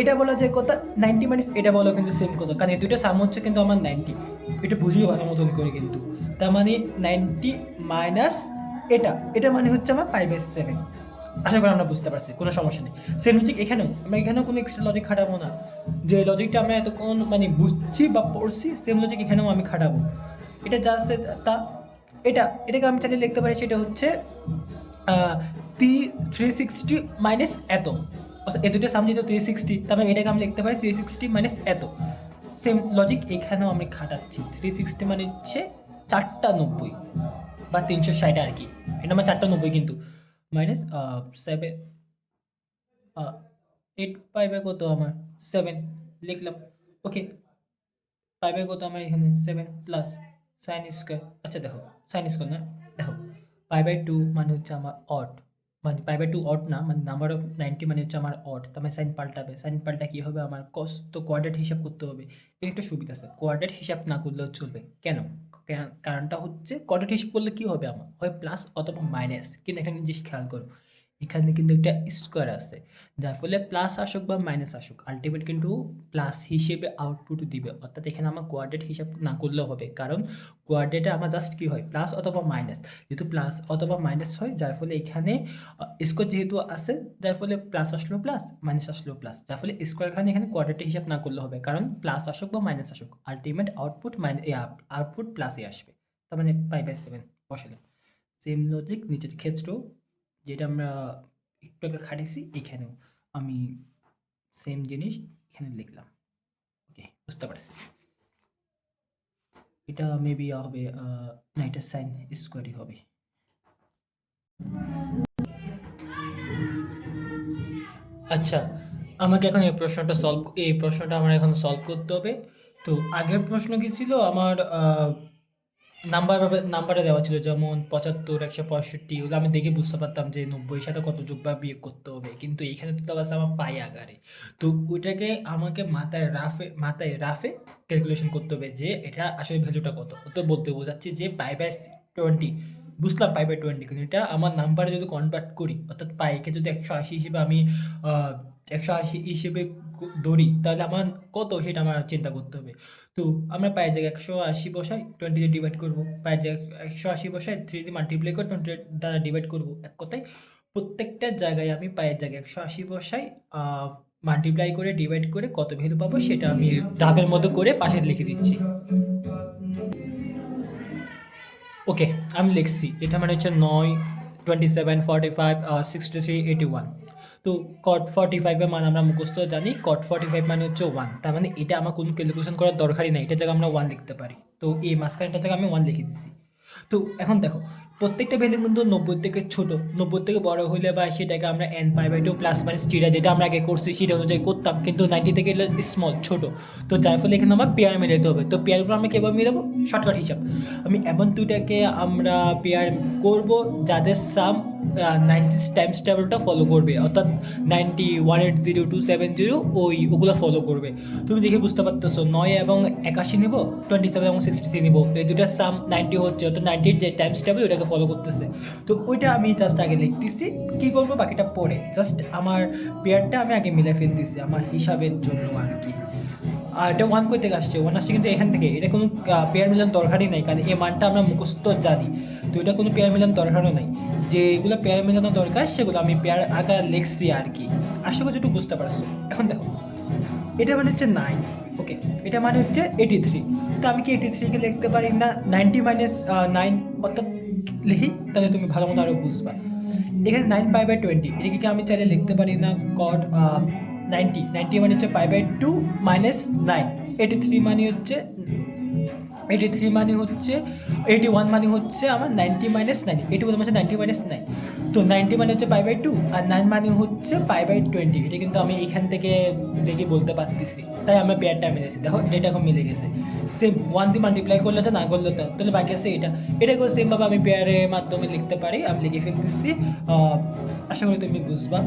এটা বলা যায় কথা 90 মাইনাস এটা বলো কিন্তু সেম কথা, কারণ এই দুটো সাম হচ্ছে কিন্তু আমার 90, এটা বুঝিয়ে ভালো মতন করে কিন্তু। তার মানে 90 মাইনাস এটা মানে হচ্ছে আমার 5/7। আশা করি আমরা বুঝতে পারছি, কোনো সমস্যা নেই। সেম লজিক এখানেও কোনো এক্সট্রা লজিক খাটাবো না, যে লজিকটা আমরা এতক্ষণ মানে বুঝছি বা পড়ছি সেম লজিক এখানেও আমি খাটাবো। এটা যা আছে তা, এটাকে আমি চাইলে লিখতে পারি সেটা হচ্ছে 360 মাইনাস এত, অর্থাৎ এ দুটো সামনে তো 360, তার মানে এটাকে আমি লিখতে পারি 360 মাইনাস এত। সেম লজিক এখানেও আমি খাটাচ্ছি, 360 মানে হচ্ছে 490 বা 360 আর কি, এটা আমার 490 কিন্তু মাইনাস 7, 8 পাইবে কত আমার 7 লিখলাম। ওকে, পাইবে কত আমার এখানে 7 প্লাস সাইন স্কোয়ার। আচ্ছা দেখো সাইন স্কোয়ার না, দেখো π/2 মানে হচ্ছে আমার অড, মানে π/2 অড না, মানে নাম্বার অফ 90 মানে হচ্ছে আমার অড, তার মানে সাইন পাল্টাবে, সাইন পাল্টা কী হবে আমার কস, তো কোয়াড্রেট হিসাব করতে হবে। এর একটা সুবিধা আছে, কোয়াড্রেট হিসাব না করলেও চলবে। কেন? কারণটা হচ্ছে কোয়াড্রেট হিসাব করলে কী হবে আমার, হয় প্লাস অথবা মাইনাস, কিন্তু এখানে জিনিস খেয়াল করো এখানে কিন্তু একটা স্কোয়ার আছে, যার ফলে প্লাস আসুক বা মাইনাস আসুক আলটিমেট কিন্তু প্লাস হিসেবে আউটপুট দিবে, অর্থাৎ এখানে আমার কোয়াড্রেট হিসাব না করলেও হবে, কারণ কোয়াড্রেটে আমার জাস্ট কী হয় প্লাস অথবা মাইনাস, যেহেতু প্লাস অথবা মাইনাস হয় যার ফলে এখানে স্কোয়ার যেহেতু আছে যার ফলে প্লাস আসলো প্লাস, মাইনাস আসলো প্লাস, যার ফলে স্কোয়ার এখানে কোয়াড্রেটে হিসাব না করলে হবে, কারণ প্লাস আসুক বা মাইনাস আসুক আলটিমেট আউটপুট প্লাসই আসবে, তার মানে π/7 বসালাম। সেম লজিক নিচের ক্ষেত্রেও, যেটা আমরা একটু আগে খাটিয়েছি এখানেও আমি সেম জিনিস এখানে লিখলাম। ওকে, বুঝতে পারছি। এটা মেবি হবে না, এটা সাইন স্কোয়ারই হবে। আচ্ছা, আমাকে এখন এই প্রশ্নটা আমার এখন সলভ করতে হবে। তো আগের প্রশ্ন কি ছিল আমার নাম্বারে দেওয়া ছিল, যেমন 75, 165, এগুলো আমি দেখে বুঝতে পারতাম যে 90 সাথে কত যোগ বা বিয়োগ করতে হবে, কিন্তু এখানে তো দেওয়া আছে আমার পাই আকারে। তো ওইটাকে আমাকে মাথায় রাফে ক্যালকুলেশন করতে হবে যে এটা আসলে ভ্যালুটা কত। তো বলতে বোঝাচ্ছি যে π/20, বুঝলাম π/20, কিন্তু এটা আমার নাম্বারে যদি কনভার্ট করি, অর্থাৎ পাইকে যদি 180 হিসেবে আমি 180 হিসেবে ধরি, তাহলে আমার কত সেটা আমার চিন্তা করতে হবে। তো আমরা পায়ের জায়গায় 180 বসাই, 20 দিয়ে ডিভাইড করবো, পায়ের জায়গায় 180 বসাই 3 দিয়ে মাল্টিপ্লাই করে 20 দ্বারা ডিভাইড করবো। এক কথায় প্রত্যেকটা জায়গায় আমি পায়ের জায়গায় 180 বসাই, মাল্টিপ্লাই করে ডিভাইড করে কত ভ্যালু পাবো সেটা আমি গ্রাফের মতো করে পাশে লিখে দিচ্ছি। ওকে, আমি লিখছি এটা মানে হচ্ছে 9, 27, 45, 63, 81। তো cot 45 এর মান আমরা মুখস্থ জানি, cot 45 মানে হচ্ছে 1, তার মানে এটা আমার কোনো ক্যালকুলেশন করার দরকারই নাই, এটার জায়গায় আমরা 1 লিখতে পারি। তো এই মাঝখানটার জায়গায় আমি 1 লিখে দিচ্ছি। তো এখন দেখো প্রত্যেকটা ভ্যালু কিন্তু 90 থেকে ছোট, 90 থেকে বড় হলে বা সেটাকে আমরা n π/2 প্লাস মাইনাস থিটা যেটা আমরা আগে করছি সেটা অনুযায়ী করতাম, কিন্তু 90 থেকে স্মল ছোট, তো যার ফলে এখানে আমার পেয়ার মিলাতে হবে। তো পেয়ারগুলো আমরা কীভাবে মিলাবো, শর্টকাট হিসাব, আমি এমন দুইটাকে আমরা পেয়ার করব যাদের সাম 90 টাইমস টেবিলটা ফলো করবে, অর্থাৎ 90, 180, 270 ওগুলো ফলো করবে। তুমি দেখে বুঝতে পারতেছো 9 এবং 81 নিব, 27 এবং 63 নিব, এই দুটার সাম 90 হচ্ছে, অর্থাৎ 90 যে টাইমস টেবিল ওটাকে ফলো করতেছে। তো ওইটা আমি জাস্ট আগে লিখতেছি, কী করবো বাকিটা পরে, জাস্ট আমার পেয়ারটা আমি আগে মিলে ফেলতেছি আমার হিসাবের জন্য আর কি। আর এটা 1 কই থেকে আসছে, 1 আসছে কিন্তু এখান থেকে, এটা কোনো পেয়ার মিলান দরকারই নাই, কারণ এই মানটা আমরা মুখস্থ জানি, তো এটা কোনো পেয়ার মিলান দরকারও নাই। যেগুলো পেয়ার মেলানো দরকার সেগুলো আমি পেয়ার আকার লিখছি আর কি। আশা করছি একটু বুঝতে পারছো। এখন দেখো এটা মানে হচ্ছে 9, ওকে, এটা মানে হচ্ছে 83, তো আমি কি 83কে লিখতে পারি না 90 মাইনাস 9, অর্থাৎ লিখি, তাহলে তুমি ভালো মতো আরও বুঝবা। এখানে 9π/20, এটাকে কি আমি চাইলে লিখতে পারি না cot 90 মানে হচ্ছে π/2 মাইনাস 9, 83 মানে হচ্ছে 81 মানে হচ্ছে আমার 90 মাইনাস 9, 81 মানে 90 মাইনাস 9, তো 90 মানে হচ্ছে π/2 আর 9 মানে হচ্ছে π/20, এটা কিন্তু আমি এখান থেকে দেখে বলতে পারতেছি, তাই আমরা পেয়ারটা মিলেছি। দেখো এটা এখন মিলে গেছে, সেম 1 দিয়ে মাল্টিপ্লাই করলে তো না করলে তো, তাহলে বাকি আছে এটাকেও সেমভাবে আমি পেয়ারের মাধ্যমে লিখতে পারি, আমি লিখে ফেলতেছি। আশা করি তুমি বুঝবা।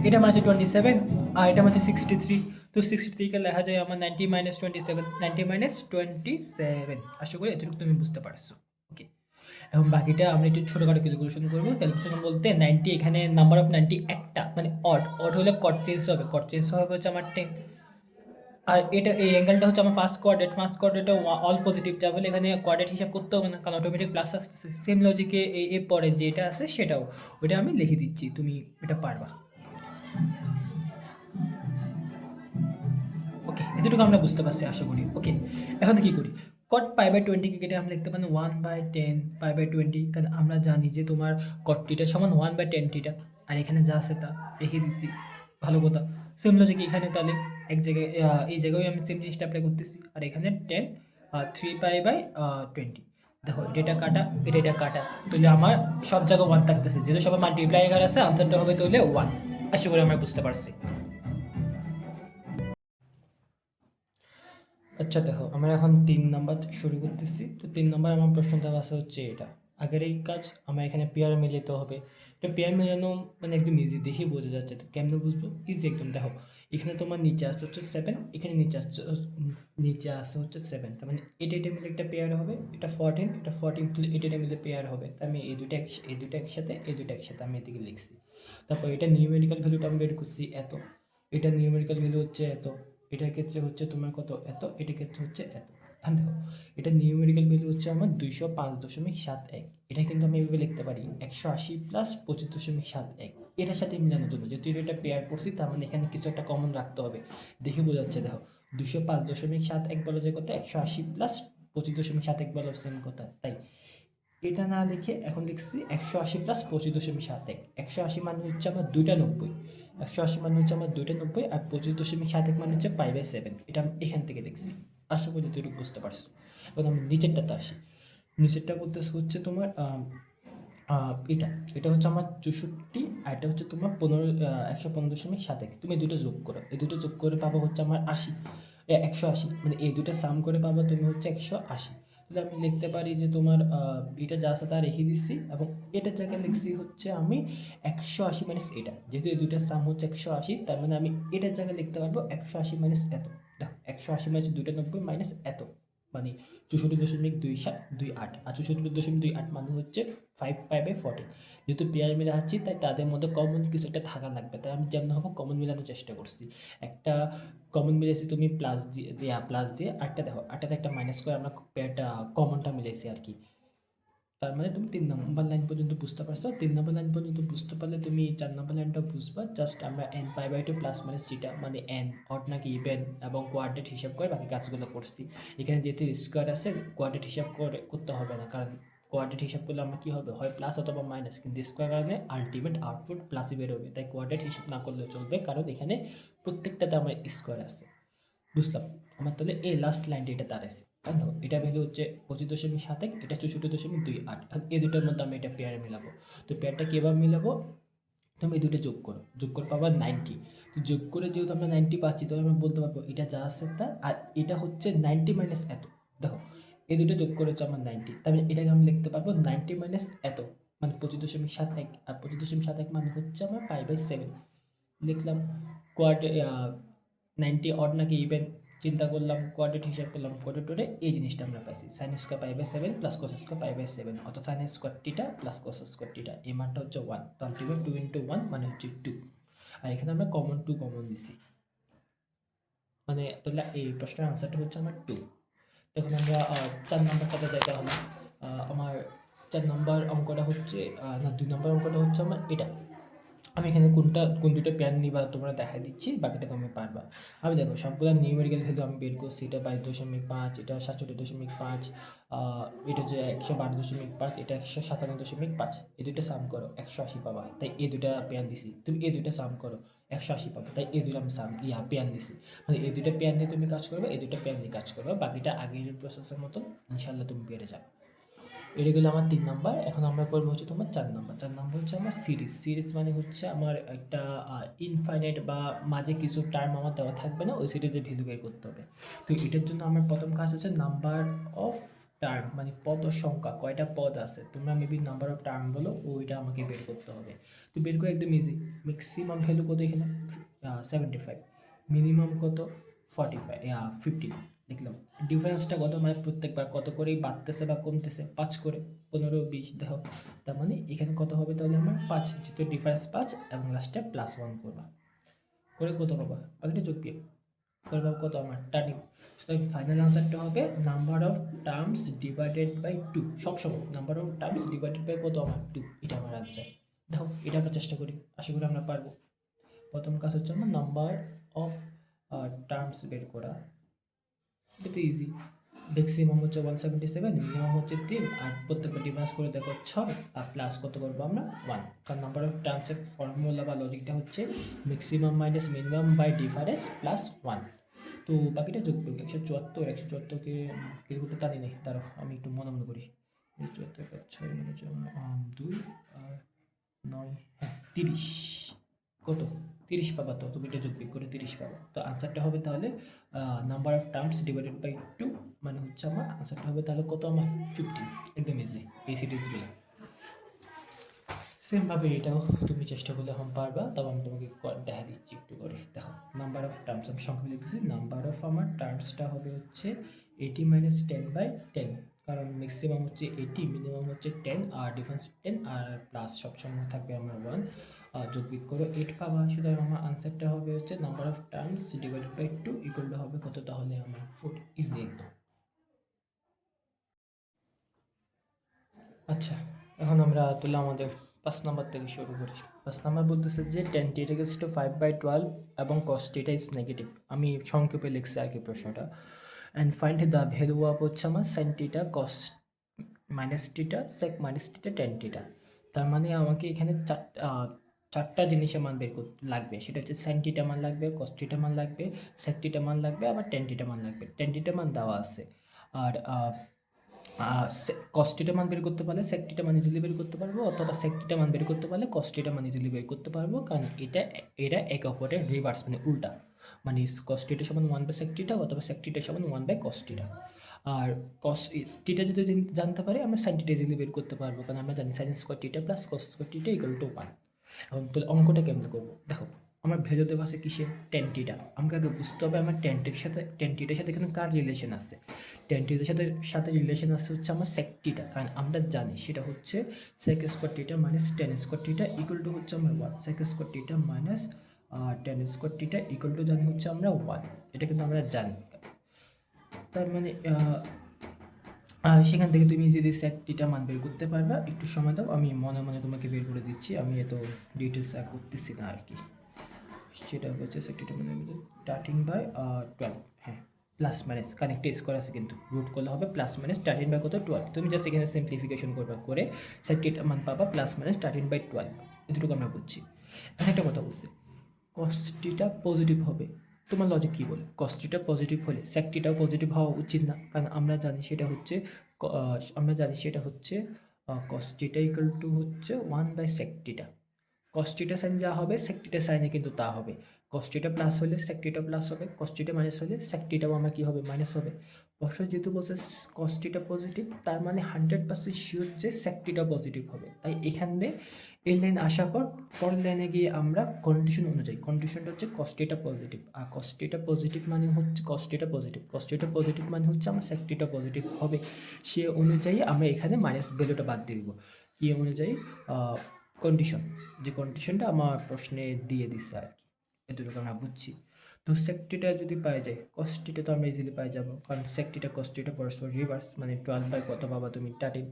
এটা মানে হচ্ছে 27 আর এটা মানে হচ্ছে 63, তো 63কে লেখা যায় আমার 90 - 27, 90 - 27। আশা করি এতটুকু তুমি বুঝতে পারছো। ওকে, এখন বাকিটা আমরা একটু ছোটোখাটো ক্যালকুলেশন করবো। ক্যালকুলেশন বলতে 90, এখানে নাম্বার অফ 90 একটা, মানে অড হলে কট চেঞ্জ হবে, কট চেঞ্জ হবে হচ্ছে আমার 10। আর এটা এই অ্যাঙ্গেলটা হচ্ছে আমার ফার্স্ট কোয়াড্রেটে অল পজিটিভ, যা বলে এখানে কোয়াড্রেট হিসাব করতে হবে না, কারণ অটোমেটিক প্লাস আসতেছে। সেম লজিকে এর পরে যেটা আছে সেটাও, ওইটা আমি লিখে দিচ্ছি, তুমি এটা পারবা। ওকে, এতটুকু আমরা বুঝতে পারছি আশা করি। ওকে, এখন কি করি, কট পাই/20 কে কেটে আমরা লিখতে পারি 1/10 পাই/20, কারণ আমরা জানি যে তোমার কট টিটা সমান 1/10 টিটা, আর এখানে যা আছে তা রেখে দিচ্ছি। ভালো কথা। সেম লজিক এখানে তাহলে এক জায়গায় এই জায়গায় আমি সেম জিনিসটা অ্যাপ্লাই করতেছি, আর এখানে 10 3π/20। দেখো এটা কাটা, এটা কাটা, তাহলে আমার সব জায়গায় 1 থাকতেছে, যেহেতু সবাই মাল্টিপ্লাই এখানে আছে, আনসারটা হবে তাহলে 1। আশা করি আমরা বুঝতে পারছি। আচ্ছা দেখো, আমরা এখন 3 নাম্বার শুরু করতেছি। তো 3 নাম্বার আমার প্রশ্নটা আছে হচ্ছে এটা, আগের এই কাজ আমার এখানে পেয়ার মিলাতে হবে। এটা পেয়ার মিলানো মানে একদম ইজি, দেখেই বোঝা যাচ্ছে। তো কেমনে বুঝবো? ইজি একদম। দেখো এখানে তোমার নিচে আসছে হচ্ছে 7, এখানে নিচে আসছে হচ্ছে 7, তার মানে এটা মিলে একটা পেয়ার হবে। এটা 14, এটা 14 এটা মিলে পেয়ার হবে। তাই আমি এই দুইটা একসাথে আমি এদিকে লিখছি। তারপর এটা নিউমেরিক্যাল ভ্যালুটা আমি বের করছি এত, এটা নিউমেরিক্যাল ভ্যালু হচ্ছে এত, এটার ক্ষেত্রে হচ্ছে তোমার কত এত, এটার ক্ষেত্রে হচ্ছে এত। হ্যাঁ দেখো, এটা নিউমেরিক্যাল ভ্যালু হচ্ছে আমার 205.71। এটা কিন্তু আমি এভাবে লিখতে পারি 180 প্লাস 25.71, এটার সাথে মিলানোর জন্য, যেহেতু এটা পেয়ার করছি, তার মানে এখানে কিছু একটা কমন রাখতে হবে। দেখে বোঝা যাচ্ছে, দেখো 205.71 বলা যায় কত, 180 প্লাস 25.71 বলা সেম কথা। তাই এটা না লিখে এখন লিখছি 180 প্লাস 25.71। 180 মানে হচ্ছে আমার 290, 180 মানে হচ্ছে আমার 290, আর 25.71 মানে হচ্ছে π/7। এটা আমি এখান থেকে লিখছি। আশা করি তুই বুঝতে পারছো। এখন আমি নিচেরটাতে আসি। নিচেরটা বলতেছে হচ্ছে তোমার এটা হচ্ছে আমার 64, আর এটা হচ্ছে তোমার 115.71। তুমি এই দুটো যোগ করো, এই দুটো যোগ করে পাবো হচ্ছে আমার 80, 180, মানে এই দুটো সাম করে পাবো তুমি হচ্ছে 180। তাহলে আমি লিখতে পারি যে তোমার এটা যা আছে তা রেখে দিচ্ছি, এবং এটার জায়গায় লিখছি হচ্ছে আমি 180 মাইনাস এটা, যেহেতু এই দুটার সাম হচ্ছে 180, তার মানে আমি এটার জায়গায় লিখতে পারবো 180 মাইনাস এত। দেখো 180 মাইনাস 290 মাইনাস এত, মানে 64.28, আর 64.28 মানে হচ্ছে 5π/14। যেহেতু পেয়ার মিলাচ্ছি, তাই তাদের মধ্যে কমন কিছু একটা থাকা লাগবে, তাই আমি যেমন হবো কমন মিলানোর চেষ্টা করছি। একটা কমন মিলেছি তুমি প্লাস দিয়ে, আটটা দেখো, আটটাতে একটা মাইনাস করে আমরা পেয়ারটা কমনটা মিলেছি আর কি। তার মানে তুমি 3 নম্বর লাইন পর্যন্ত বুঝতে পারছো। 3 নম্বর লাইন পর্যন্ত বুঝতে পারলে তুমি 4 নম্বর লাইনটাও বুঝবা। জাস্ট আমরা n π/2 প্লাস মাইনাস থিটা, মানে n অড নাকি ইভেন এবং কোয়াড্রেট হিসাব করে বাকি কাজগুলো করছি। এখানে যেহেতু স্কোয়ার আছে, কোয়াড্রেট হিসাব করতে হবে না, কারণ কোয়াড্রেট হিসাব করলে আমরা কি হবে, হয় প্লাস অথবা মাইনাস, কিন্তু স্কোয়ার কারণে আলটিমেট আউটপুট প্লাসই বের হবে। তাই কোয়াড্রেট হিসাব না করলেও চলবে, কারণ এখানে প্রত্যেকটাতে আমার স্কোয়ার আছে। বুঝলাম। আমার তাহলে এই লাস্ট লাইনটা এটা দাঁড়াইছে। দেখো এটা ভ্যালু হচ্ছে 25.71, এটা 64.28। এই দুটোর মধ্যে আমি এটা পেয়ারে মিলাবো। তো পেয়ারটা কীভাবে মিলাবো, তুমি এই দুটো যোগ করে পাবা 90। তো যোগ করে যেহেতু আমরা 90 পাচ্ছি, তবে আমরা বলতে পারবো এটা যা আছে তা, আর এটা হচ্ছে 90 মাইনাস এত। দেখো এই দুটো যোগ করে হচ্ছে আমার 90, তার মানে এটাকে আমি লিখতে পারবো 90 মাইনাস এত, মানে 25.71, আর 25.71 মানে হচ্ছে আমার π/7 লিখলাম। কোয়াড 90 অড নাকি ইভেন চিন্তা করলাম, কোয়াড্রেট হিসাব করলাম, কোয়াড্রেটরে এই জিনিসটা আমরা পাইছি sine square π/7 plus cos square π/7, অর্থাৎ sine square theta plus cos square theta, এই মানটা হচ্ছে 1। তো আলটিমেট 2 × 1 মানে হচ্ছে 2, আর এখানে আমরা কমন 2 কমন দিছি, মানে তাহলে এই প্রশ্নের আনসারটা হচ্ছে আমার 2। দেখুন আমরা 4 নম্বরটাতে যাই তাহলে। আমার 4 নম্বর অঙ্কটা হচ্ছে না 2 নম্বর অঙ্কটা হচ্ছে আমার এটা। আমি এখানে কোন দুটো প্যান নিবা তোমরা দেখাই দিচ্ছি, বাকিটা তুমি পারবা। আমি দেখো সবগুলো নিউমেরিক্যাল ভ্যালু আমি বের করছি। এটা 22.5, এটা 67.5, এটা যে 112.5, এটা 157.5। এই দুটো সাম করো 180 পাবা, তাই এই দুটা পেয়ান দিছি। তুমি এই দুটো সাম করো 180 পাবা, তাই এই দুটো আমি পেয়ান দিছি। মানে এই দুটো পেয়ান দিয়ে তুমি কাজ করবে, এই দুটো পেয়ান দিয়ে কাজ করবে, বাকিটা আগের প্রসেসের মতন ইনশাল্লাহ তুমি পেরে যাবে। এটা গেলো আমার 3 নাম্বার। এখন আমরা করবো হচ্ছে তোমার 4 নাম্বার। 4 নাম্বার হচ্ছে আমার সিরিজ মানে হচ্ছে আমার একটা ইনফাইনাইট বা মাঝে কিছু টার্ম আমার দেওয়া থাকবে না, ওই সিরিজের ভ্যালু বের করতে হবে। তো এটার জন্য আমার প্রথম কাজ হচ্ছে নাম্বার অফ টার্ম, মানে পদ সংখ্যা, কয়টা পদ আছে তোমরা মেবি নাম্বার অফ টার্ম বলো, ওইটা আমাকে বের করতে হবে। তো বের করে একদম ইজি। ম্যাক্সিমাম ভ্যালু কত এখানে 75, মিনিমাম কত 15 লিখলাম। ডিফারেন্সটা কত, মানে প্রত্যেকবার কত করেই বাড়তেছে বা কমতেছে, 5 করে, 15, 20 দেখো। তার মানে এখানে কত হবে তাহলে আমার 5, যেহেতু ডিফারেন্স 5 এবং লাস্টে +1 করবা, করে কত পাবা, বাকিটা যোগ বিয়োগ করে পাবো কত আমার টার্নিং। সুতরাং ফাইনাল আনসারটা হবে number of terms divided by 2। সবসময় number of terms divided by কত আমার 2, এটা আমার আনসার। দেখো এটা আমরা চেষ্টা করি, আশা করি আমরা পারবো। প্রথম কাজ হচ্ছে আমার নাম্বার অফ টার্মস বের করা, এটা তো ইজি। ম্যাক্সিমাম হচ্ছে 177, মিনিমাম হচ্ছে 3, আর প্রত্যেকটা ডিফারেন্স করে দেখো 6, আর প্লাস কত করবো আমরা 1। কারণ নাম্বার অফ টার্মসের ফর্মুলা বা লজিকটা হচ্ছে maximum minus minimum by difference plus 1। তো বাকিটা যোগ করবো 174, 174কে ক্যালকুলেটর টানি নেই, দাঁড়াও আমি একটু মনে মনে করি। 74, 6, 2, 9, হ্যাঁ 30, কত 30 পাবা। তো তুমি এটা যোগ বিয়োগ করে 30 পাবা। তো আনসারটা হবে তাহলে number of terms divided by 2, মানে হচ্ছে আমার আনসারটা হবে তাহলে কত আমার 15। একদম ইজি এই সিরিজগুলো। সেমভাবে এটাও তুমি চেষ্টা করলে এখন পারবা, তবে আমি তোমাকে দেখা দিচ্ছি একটু করে। দেখো নাম্বার অফ টার্মস আমি সংখ্যা লিখতেছি, নাম্বার অফ আমার টার্মসটা হবে হচ্ছে 80 - 10/10, কারণ ম্যাক্সিমাম হচ্ছে 80, মিনিমাম হচ্ছে 10, আর ডিফারেন্স 10, আর প্লাস সবসময় থাকবে আমার 1। যোগ বিয়োগ করো 8 পাবা। সুতরাং আমার আনসারটা হবে হচ্ছে number of terms divided by 2 equal to হবে কত, তাহলে আমার 4। ইজি একদম। আচ্ছা, এখন আমরা তাহলে আমাদের 5 নাম্বার থেকে শুরু করি। 5 নাম্বার বলতেছে যে tan θ = 5/12 এবং cos θ is নেগেটিভ। আমি সংক্ষেপে লিখছি আর কি প্রশ্নটা। And find the value of হচ্ছে আমার sin θ cos -θ sec -θ tan θ। তার মানে আমাকে এখানে চারটা জিনিসের মান বের করতে লাগবে। সেটা হচ্ছে sin θ মান লাগবে, cos θ মান লাগবে, sec θ মান লাগবে, আবার tan θ মান লাগবে। tan θ মান দেওয়া আছে, আর cos θ মান বের করতে পারলে sec θ মান ইজিলি বের করতে পারবো, অথবা sec θ মান বের করতে পারলে cos θ মান ইজিলি বের করতে পারবো, কারণ এরা একে অপরের রিভার্স, মানে উল্টা। মানে cos θ সমান 1/sec θ, অথবা sec θ সমান 1/cos θ। আর cos θ যদি জানতে পারি, আমরা sin θ ইজিলি বের করতে পারবো, কারণ আমরা জানি sin square θ plus cos square θ = 1। এখন তাহলে অঙ্কটা কেমনে করবো, দেখো আমার ভ্যালু দেওয়া আছে কিসে, tan θ। আমাকে আগে বুঝতে হবে আমার tan θ এর সাথে এখানে কার রিলেশন আছে। tan θ এর সাথে রিলেশন আছে হচ্ছে আমার sec θ, কারণ আমরা জানি সেটা হচ্ছে sec square θ minus tan square θ equal to হচ্ছে আমার 1। sec square θ minus tan square θ equal to জানি হচ্ছে আমরা 1, এটা কিন্তু আমরা জানি। তার মানে সেখান থেকে তুমি যদি sec θ মান বের করতে পারবা। একটু সময় দাও, আমি মনে মনে তোমাকে বের করে দিচ্ছি, আমি এত ডিটেলস করতেছি না আর কি। সেটা হচ্ছে sec θ মানে 13/12, হ্যাঁ প্লাস মাইনাস কানেক্টে স্কোয়ার আছে, কিন্তু রুট করলে হবে প্লাস মাইনাস 13 কত 12। তুমি জাস্ট এখানে সিম্পলিফিকেশন করবা, করে sec θ মান পাবা প্লাস মাইনাস 13/12। এতটুকু আমরা বুঝছি। এখন একটা কথা বলছি, cos θ পজিটিভ হবে। তোমার লজিক কী বলে, cos θ পজিটিভ হলে sec θ পজিটিভ হওয়া উচিত না, কারণ আমরা জানি সেটা হচ্ছে cos θ ইকুয়াল টু হচ্ছে 1/sec θ। cos θ সাইন যা হবে sec θ সাইনে কিন্তু তা হবে। cos θ প্লাস হলে sec θ প্লাস হবে, cos θ মাইনাস হলে sec θ আমার কি হবে, মাইনাস হবে। অবশ্যই যেহেতু বলছে cos θ পজিটিভ, তার মানে 100% শিওর যে sec θ পজিটিভ হবে। তাই এখানে এই লাইন আসার পর পরের লাইনে গিয়ে আমরা কন্ডিশন অনুযায়ী, কন্ডিশনটা হচ্ছে cos θ পজিটিভ, আর cos θ পজিটিভ মানে হচ্ছে cos θ পজিটিভ মানে হচ্ছে আমার sec θ পজিটিভ হবে। সে অনুযায়ী আমরা এখানে মাইনাস ভ্যালুটা বাদ দিয়ে দিব, কি অনুযায়ী, কন্ডিশন, যে কন্ডিশনটা আমার প্রশ্নে দিয়ে দিচ্ছে আর কি। এতটুকু আমরা বুঝছি। তো sec θ যদি পাই যায়, cos θ তো আমরা ইজিলি পাই যাবো, কারণ sec θ cos θ পরস্পর রিভার্স, মানে 12 কত পাবা তুমি 13।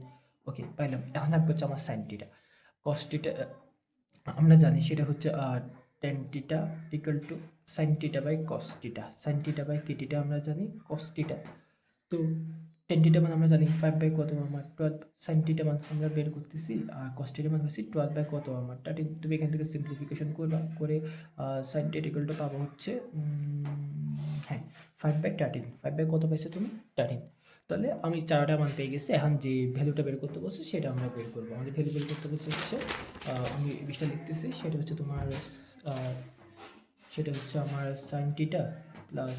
ওকে পাইলাম। এখন লাগবে হচ্ছে আমার sin θ। cos θ আমরা জানি সেটা হচ্ছে tan θ equal to sin θ cos θ। sin θ k θ আমরা জানি, cos θ। তো tan θ মান আমরা জানি 5 কত আমার 12, sin θ মান আমরা বের করতেছি, আর cos θ মান হচ্ছে 12 কত আমার 13। তুমি এখান থেকে সিম্পলিফিকেশন করবা, করে sin θ ইকুয়াল টু পাবো হচ্ছে হ্যাঁ 5/13। 5 কত পাইছো তুমি 13। তাহলে আমি চারটা মান পেয়ে গেছি। এখন যে ভ্যালুটা বের করতে বলছি সেটা আমরা বের করবো। আমাদের ভ্যালু বের করতে বলছে হচ্ছে আমি বিষটা লিখতেছি, সেটা হচ্ছে তোমার সেটা হচ্ছে আমার sin θ plus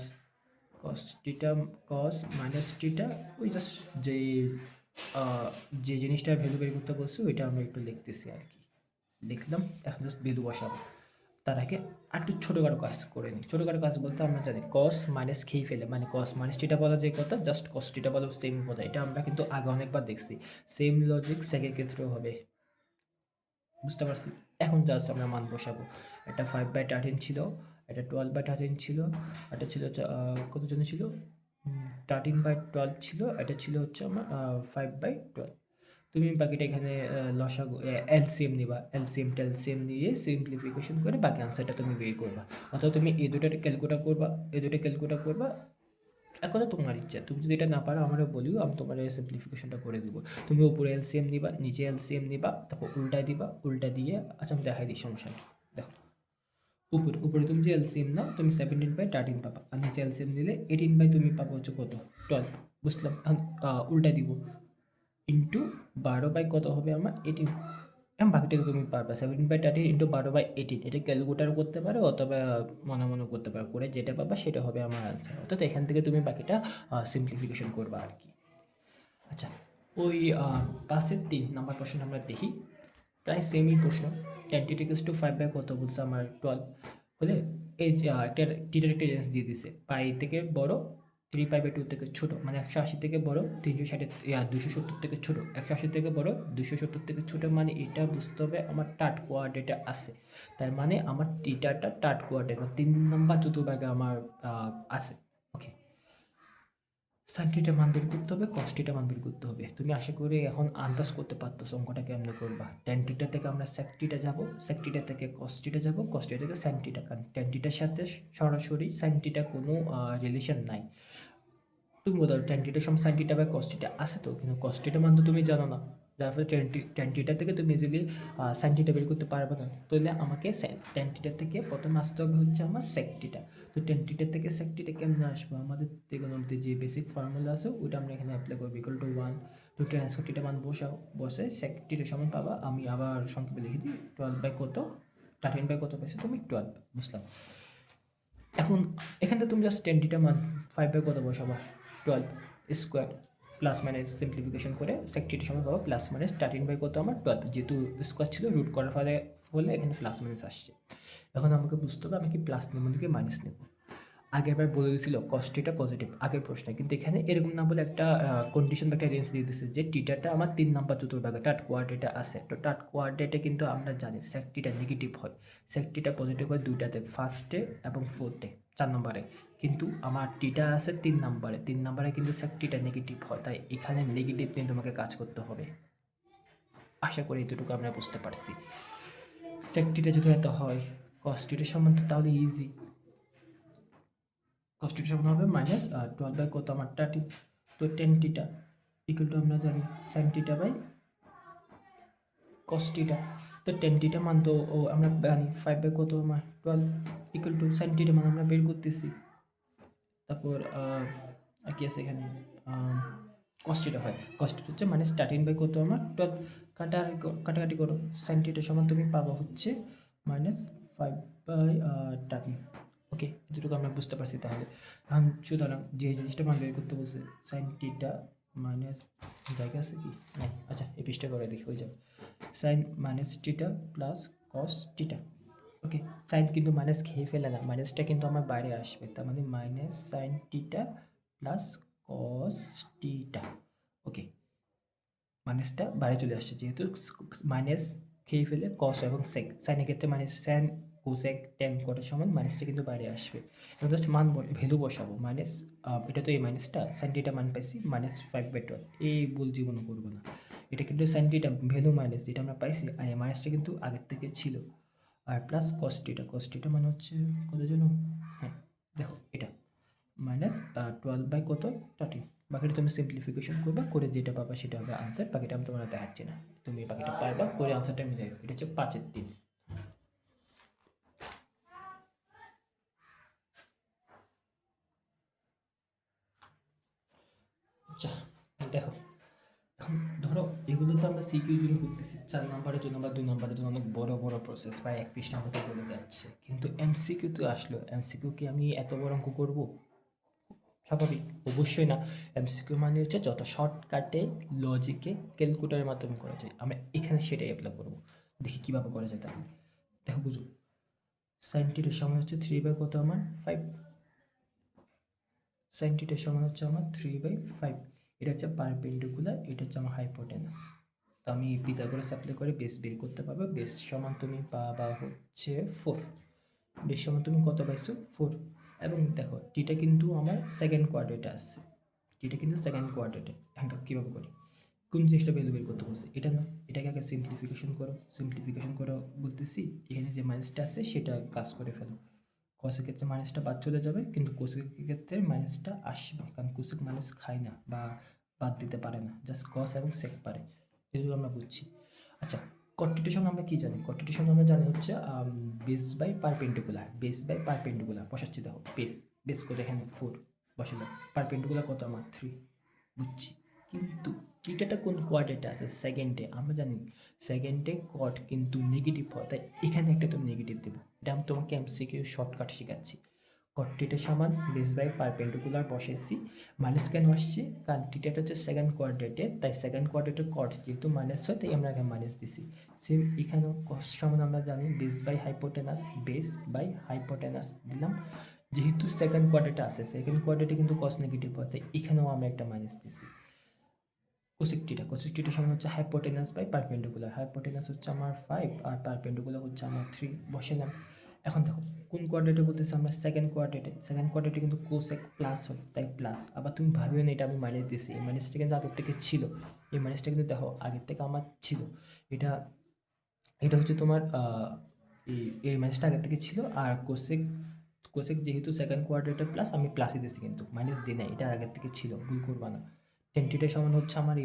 cos θ cos minus θ, ওই জাস্ট যে জিনিসটার ভ্যালু বের করতে বলছি ওইটা আমরা একটু লিখতেছি আর কি। লিখলাম, এখন জাস্ট ভ্যালু বসাবো। তার আগে আর একটু ছোটোখাটো কাজ করে নিই। ছোটোখাটো কাজ বলতে আমরা জানি কস মাইনাস খেয়ে ফেলে, মানে কস মাইনাস টিটা বলা যে কথা, জাস্ট কস টিটা বলা সেম কথা। এটা আমরা কিন্তু আগে অনেকবার দেখছি। সেম লজিক সেকের ক্ষেত্রেও হবে, বুঝতে পারছি। এখন জাস্ট আমরা মান বসাবো। এটা 5/13 ছিল, এটা 12/13 ছিল, এটা ছিল হচ্ছে কত জন ছিল, 13/12 ছিল, এটা ছিল হচ্ছে আমার 5/12। তুমি বাকিটা এখানে লসাগু এলসিএম নিবা, এলসিএম টেলসিএম নিয়ে সিম্পলিফিকেশন করে বাকি আনসারটা তুমি বের করবা। অথবা তুমি এই দুটো ক্যালকুলেট করবা, এই দুটো ক্যালকুলেট করবা। এখন তোমার ইচ্ছা, তুমি যদি এটা না পারো আমারও বলিও, আমি তোমার সিম্পলিফিকেশনটা করে দিব। তুমি উপরে এলসিএম নিবা, নিচে এলসিএম নিবা, তারপর উল্টায় দিবা, উল্টা দিয়ে আচ্ছা আমি দেখাই দিই, সমস্যা নেই। দেখো উপরে উপরে তুমি যে এলসিএম নাও তুমি 17/13 পাবা, আর নিচে এলসিএম নিলে 18 তুমি পাবো হচ্ছে কত, 12। বুঝলাম। এখন উল্টা দিব, ইন্টু 12 কত হবে আমার 18। এখন বাকিটা তো তুমি পারবে 17/13 ইন্টু 12/18। এটা ক্যালকুলেটার করতে পারো অথবা মনে মনে করতে পারো, করে যেটা পাবা সেটা হবে আমার আনসার। অর্থাৎ এখান থেকে তুমি বাকিটা সিম্পলিফিকেশন করবা আর কি। আচ্ছা, ওই 5-এর 3 নাম্বার প্রশ্ন আমরা দেখি। প্রায় সেমই প্রশ্ন। 10^5 কত বলছে আমার 12 হলে এই যে একটা টিটার একটা রেঞ্জ দিয়ে দিছে, পাই থেকে বড় 3π/2 থেকে ছোট, মানে 180 থেকে বড় 360 270 থেকে ছোট, 180 থেকে বড় 270 থেকে ছোট, মানে এটা বুঝতে হবে আমার টার্ট কোয়াড্রেটে আছে। তার মানে আমার টিটারটা টার্ট কোয়াড্রেট, মানে 3 নম্বর চতুর্ভাগে আমার আছে। ওকে, সাইন থিটা মান বের করতে হবে, কস থিটা মান বের করতে হবে। তুমি আশা করি এখন আন্দাজ করতে পারতো অঙ্কটা কেমনে করবা। ট্যান থিটা থেকে আমরা সেক থিটা যাবো, সেক থিটা থেকে কস থিটা যাবো, কস থিটা থেকে সাইন থিটা, কারণ ট্যান থিটার সাথে সরাসরি সাইন থিটা কোনো রিলেশন নাই। তুমি বলো ট্যান থিটার সময় সাইন থিটা বা কস থিটা আছে তো, কিন্তু কস থিটা মান তো তুমি জানো না, যার ফলে ট্যান থিটা থেকে তুমি ইজিলি সাইন থিটা বের করতে পারবে না। তাহলে আমাকে ট্যান থিটা থেকে প্রথমে আসতে হবে হচ্ছে আমার সেক থিটা। তো ট্যান থিটা থেকে সেক থিটা কেমনে আসবো, আমাদের ত্রিকোণমিতিতে যে বেসিক ফর্মুলা আছে ওইটা আমরা এখানে অ্যাপ্লাই করবো। ইকুয়াল টু 1 তো ট্যান স্কয়ার থিটা মান বসাও, বসে সেক থিটা সমান পাবা। আমি আবার সংক্ষেপে লিখে দিই 12/কত, 13/কত পেয়েছে তুমি 12, বুঝলাম। এখন এখান থেকে তুমি জাস্ট ট্যান থিটা মান 5/কত বসাবা, 12 স্কোয়ার প্লাস মাইনাস সিম্পলিফিকেশন করে সেক থিটা সমান পাবো প্লাস মাইনাস 13/কত আমার 12, যেহেতু স্কোয়ার ছিল রুট করার ফলে এখানে প্লাস মাইনাস আসছে। এখন আমাকে বুঝতে হবে আমি কি প্লাস নেব নাকি মাইনাস নেব। আগেরবার বলে দিয়েছিল কস টিটা পজিটিভ আগের প্রশ্নে, কিন্তু এখানে এরকম না বলে একটা কন্ডিশন বা একটা রেঞ্জ দিয়ে দিচ্ছে যে টিটাটা আমার 3 নাম্বার চতুর্ভাগে টাট কোয়াড্রেটে আছে। তো টাট কোয়াড্রেটে কিন্তু আমরা জানি সেক টিটা নেগেটিভ হয়, সেক টিটা পজিটিভ হয় দুইটাতে, ফার্স্টে এবং ফোর্থে, 4 নম্বরে। কিন্তু আমার টিটা আছে 3 নাম্বারে, 3 নাম্বারে কিন্তু সেক টিটা নেগেটিভ হয়, তাই এখানে নেগেটিভ নিয়ে তোমাকে কাজ করতে হবে। আশা করি এতটুকু আমরা বুঝতে পারছি। সেক টিটা যদি এত হয় কস টিটার সমান, তো তাহলে ইজি। কস টিটা সমান হবে মাইনাস 12/কত আমার 13, তো টেন টিটা ইকুয়াল টু আমরা জানি সাইন টিটা বাই কস টিটা। তো টেন টিটা মান তো আমরা জানি 5/কত আমার 12 ইকুয়াল টু সাইন টিটা মান আমরা বের করতেছি। তারপর আর কি আছে এখানে, কস টিটা হয়, কস টিটা হচ্ছে মাইনাস 13/কত আমার 12, কাটাকাটি করো, সাইন টিটা সমান তুমি পাবো হচ্ছে মাইনাস 5/13। ওকে, এতটুকু আমরা বুঝতে পারছি। তাহলে এখন সুতরাং যে জিনিসটা মান বের করতে বলছে সাইন টিটা মাইনাস, জায়গা আছে কি নাই, আচ্ছা এই পৃষ্ঠা করে দেখি হয়ে যাবে, sine minus theta plus cos theta. Okay, sign কিন্তু মাইনাস খেয়ে ফেলে না, মাইনাসটা কিন্তু আমার বাইরে আসবে, তার মানে minus sine theta plus cos theta. Okay, মাইনাসটা বাইরে চলে আসছে, যেহেতু মাইনাস খেয়ে ফেলে কস এবং সেক, সাইনের ক্ষেত্রে মাইনাস সাইন কোসেক ট্যান কটার সমান, মাইনাসটা কিন্তু বাইরে আসবে। এবং জাস্ট মান ভ্যালু বসাবো, মাইনাস এটা তো এই মাইনাসটা সাইন টিটা মান পাইছি -5/12, এই ভুল জীবনও করবো না। এটা কিন্তু সাইন টিটা ভ্যালু মাইনাস যেটা আমরা পাইছি, আর এই মাইনাসটা কিন্তু আগের থেকে ছিল। আর প্লাস কস টিটা মানে হচ্ছে কত জন্য, হ্যাঁ দেখো এটা মাইনাস 12/কত 13। বাকিটা তুমি সিম্পলিফিকেশন করবা, করে যেটা পাবা সেটা হবে আনসার। বাকিটা আমি তোমার দেখাচ্ছি না, তুমি বাকিটা পারবা, করে আনসারটা মিলে যাবে। এটা হচ্ছে 5-এর 3। আচ্ছা দেখো, এখন ধরো এগুলো তো আমরা সিকিউ জন্য করতেছি, 4 নম্বরের জন্য বা 2 নম্বরের জন্য অনেক বড় বড় প্রসেস, প্রায় 1 পৃষ্ঠার মতো চলে যাচ্ছে। কিন্তু এমসিকিউ তো আসলো, এমসিকিউ কি আমি এত বড় অঙ্ক করবো? স্বাভাবিক, অবশ্যই না। এমসিকিউ মানে হচ্ছে যত শর্টকাটে লজিকে ক্যালকুলেটরের মাধ্যমে করা যায়, আমরা এখানে সেটাই অ্যাপ্লাই করবো। দেখি কীভাবে করা যায়। তাহলে দেখো বুঝো, সাইন থিটার সমান হচ্ছে 3/, কত আমার 5। সাইন থিটার সমান হচ্ছে আমার 3/5। এটা হচ্ছে পারপেন্ডিকুলার, এটা হচ্ছে আমার হাইপোটেনাস। তো আমি পিথাগোরাস অ্যাপ্লাই করে বেস বের করতে পারবো। বেস সমান তুমি পাবা হচ্ছে 4। বেস সমান তুমি কত পাইছো 4। এবং দেখো টিটা কিন্তু আমার সেকেন্ড কোয়াড্রেটে আসছে, টিটা কিন্তু সেকেন্ড কোয়াড্রেটে। এখন তো কীভাবে করি, কোন জিনিসটা ভ্যালু বের করতে বলছে, এটা না, এটাকে আগে সিম্পলিফিকেশন করো। সিম্পলিফিকেশন করো বলতেছি, এখানে যে মাইনাসটা আছে সেটা কাজ করে ফেলো। কসের ক্ষেত্রে মাইনাসটা বাদ চলে যাবে, কিন্তু কোসের ক্ষেত্রে মাইনাসটা আসবে, কারণ কোসেক মাইনাস খায় না বা বাদ দিতে পারে না, জাস্ট কস এবং সেক পারে। এগুলো আমরা বুঝছি। আচ্ছা, কর্টিটেশন আমরা কি জানি? কর্টিটেশন আমরা জানি হচ্ছে base by perpendicular. Base by perpendicular বসাচ্ছি, দেখো বেস, বেস কত এখানে 4 বসালাম, পারপেন্ডিকুলার কত আমার 3, বুঝছি। কিন্তু থিটাটা কোন কোয়াড্রেটে আছে? সেকেন্ডে। আমরা জানি সেকেন্ডে কট কিন্তু নেগেটিভ হয়, তাই এখানে একটা তুমি নেগেটিভ দেবো। এটা আমি তোমাকে এমসিকিউ শর্টকাট শেখাচ্ছি। কট থিটা সমান বেস বাই পারপেন্ডিকুলার বসেছি। মাইনাস কেন আসছে? কারণ থিটাটা হচ্ছে সেকেন্ড কোয়াড্রেটে, তাই সেকেন্ড কোয়াড্রেটে কট যেহেতু মাইনাস হয়, তাই আমরা এখানে মাইনাস দিছি। সেম এখানেও কস সমান আমরা জানি base by hypotenuse, base by hypotenuse দিলাম। যেহেতু সেকেন্ড কোয়াড্রেটে আছে, সেকেন্ড কোয়াড্রেটে কিন্তু কস নেগেটিভ হয়, তাই এখানেও আমরা একটা মাইনাস দিছি। কোসেক থিটা সমান হচ্ছে হাইপোটেনাস বাই পারপেন্ডিকুলার। হাইপোটেনাস হচ্ছে আমার 5 আর পারপেন্ডিকুলার হচ্ছে আমার 3, বসালাম। এখন দেখো কোন কোয়াড্রেটে বলতেছে আমরা? সেকেন্ড কোয়াড্রেটে। সেকেন্ড কোয়াড্রেটে কিন্তু কোসেক প্লাস হয়, তাই প্লাস। আবার তুমি ভাবিও না এটা আমি মাইনাস দিছি, এই মাইনাসটা কিন্তু আগের থেকে ছিল। এই মাইনাসটা কিন্তু দেখো আগের থেকে আমার ছিল। এটা এটা হচ্ছে তোমার এই মাইনাসটা আগের থেকে ছিল। আর কোসেক কোসেক যেহেতু সেকেন্ড কোয়াড্রেটে প্লাস, আমি প্লাসই দিছি, কিন্তু মাইনাস দিই না, এটা আগের থেকে ছিল, ভুল করবা না। টেন থিটা সমান হচ্ছে আমার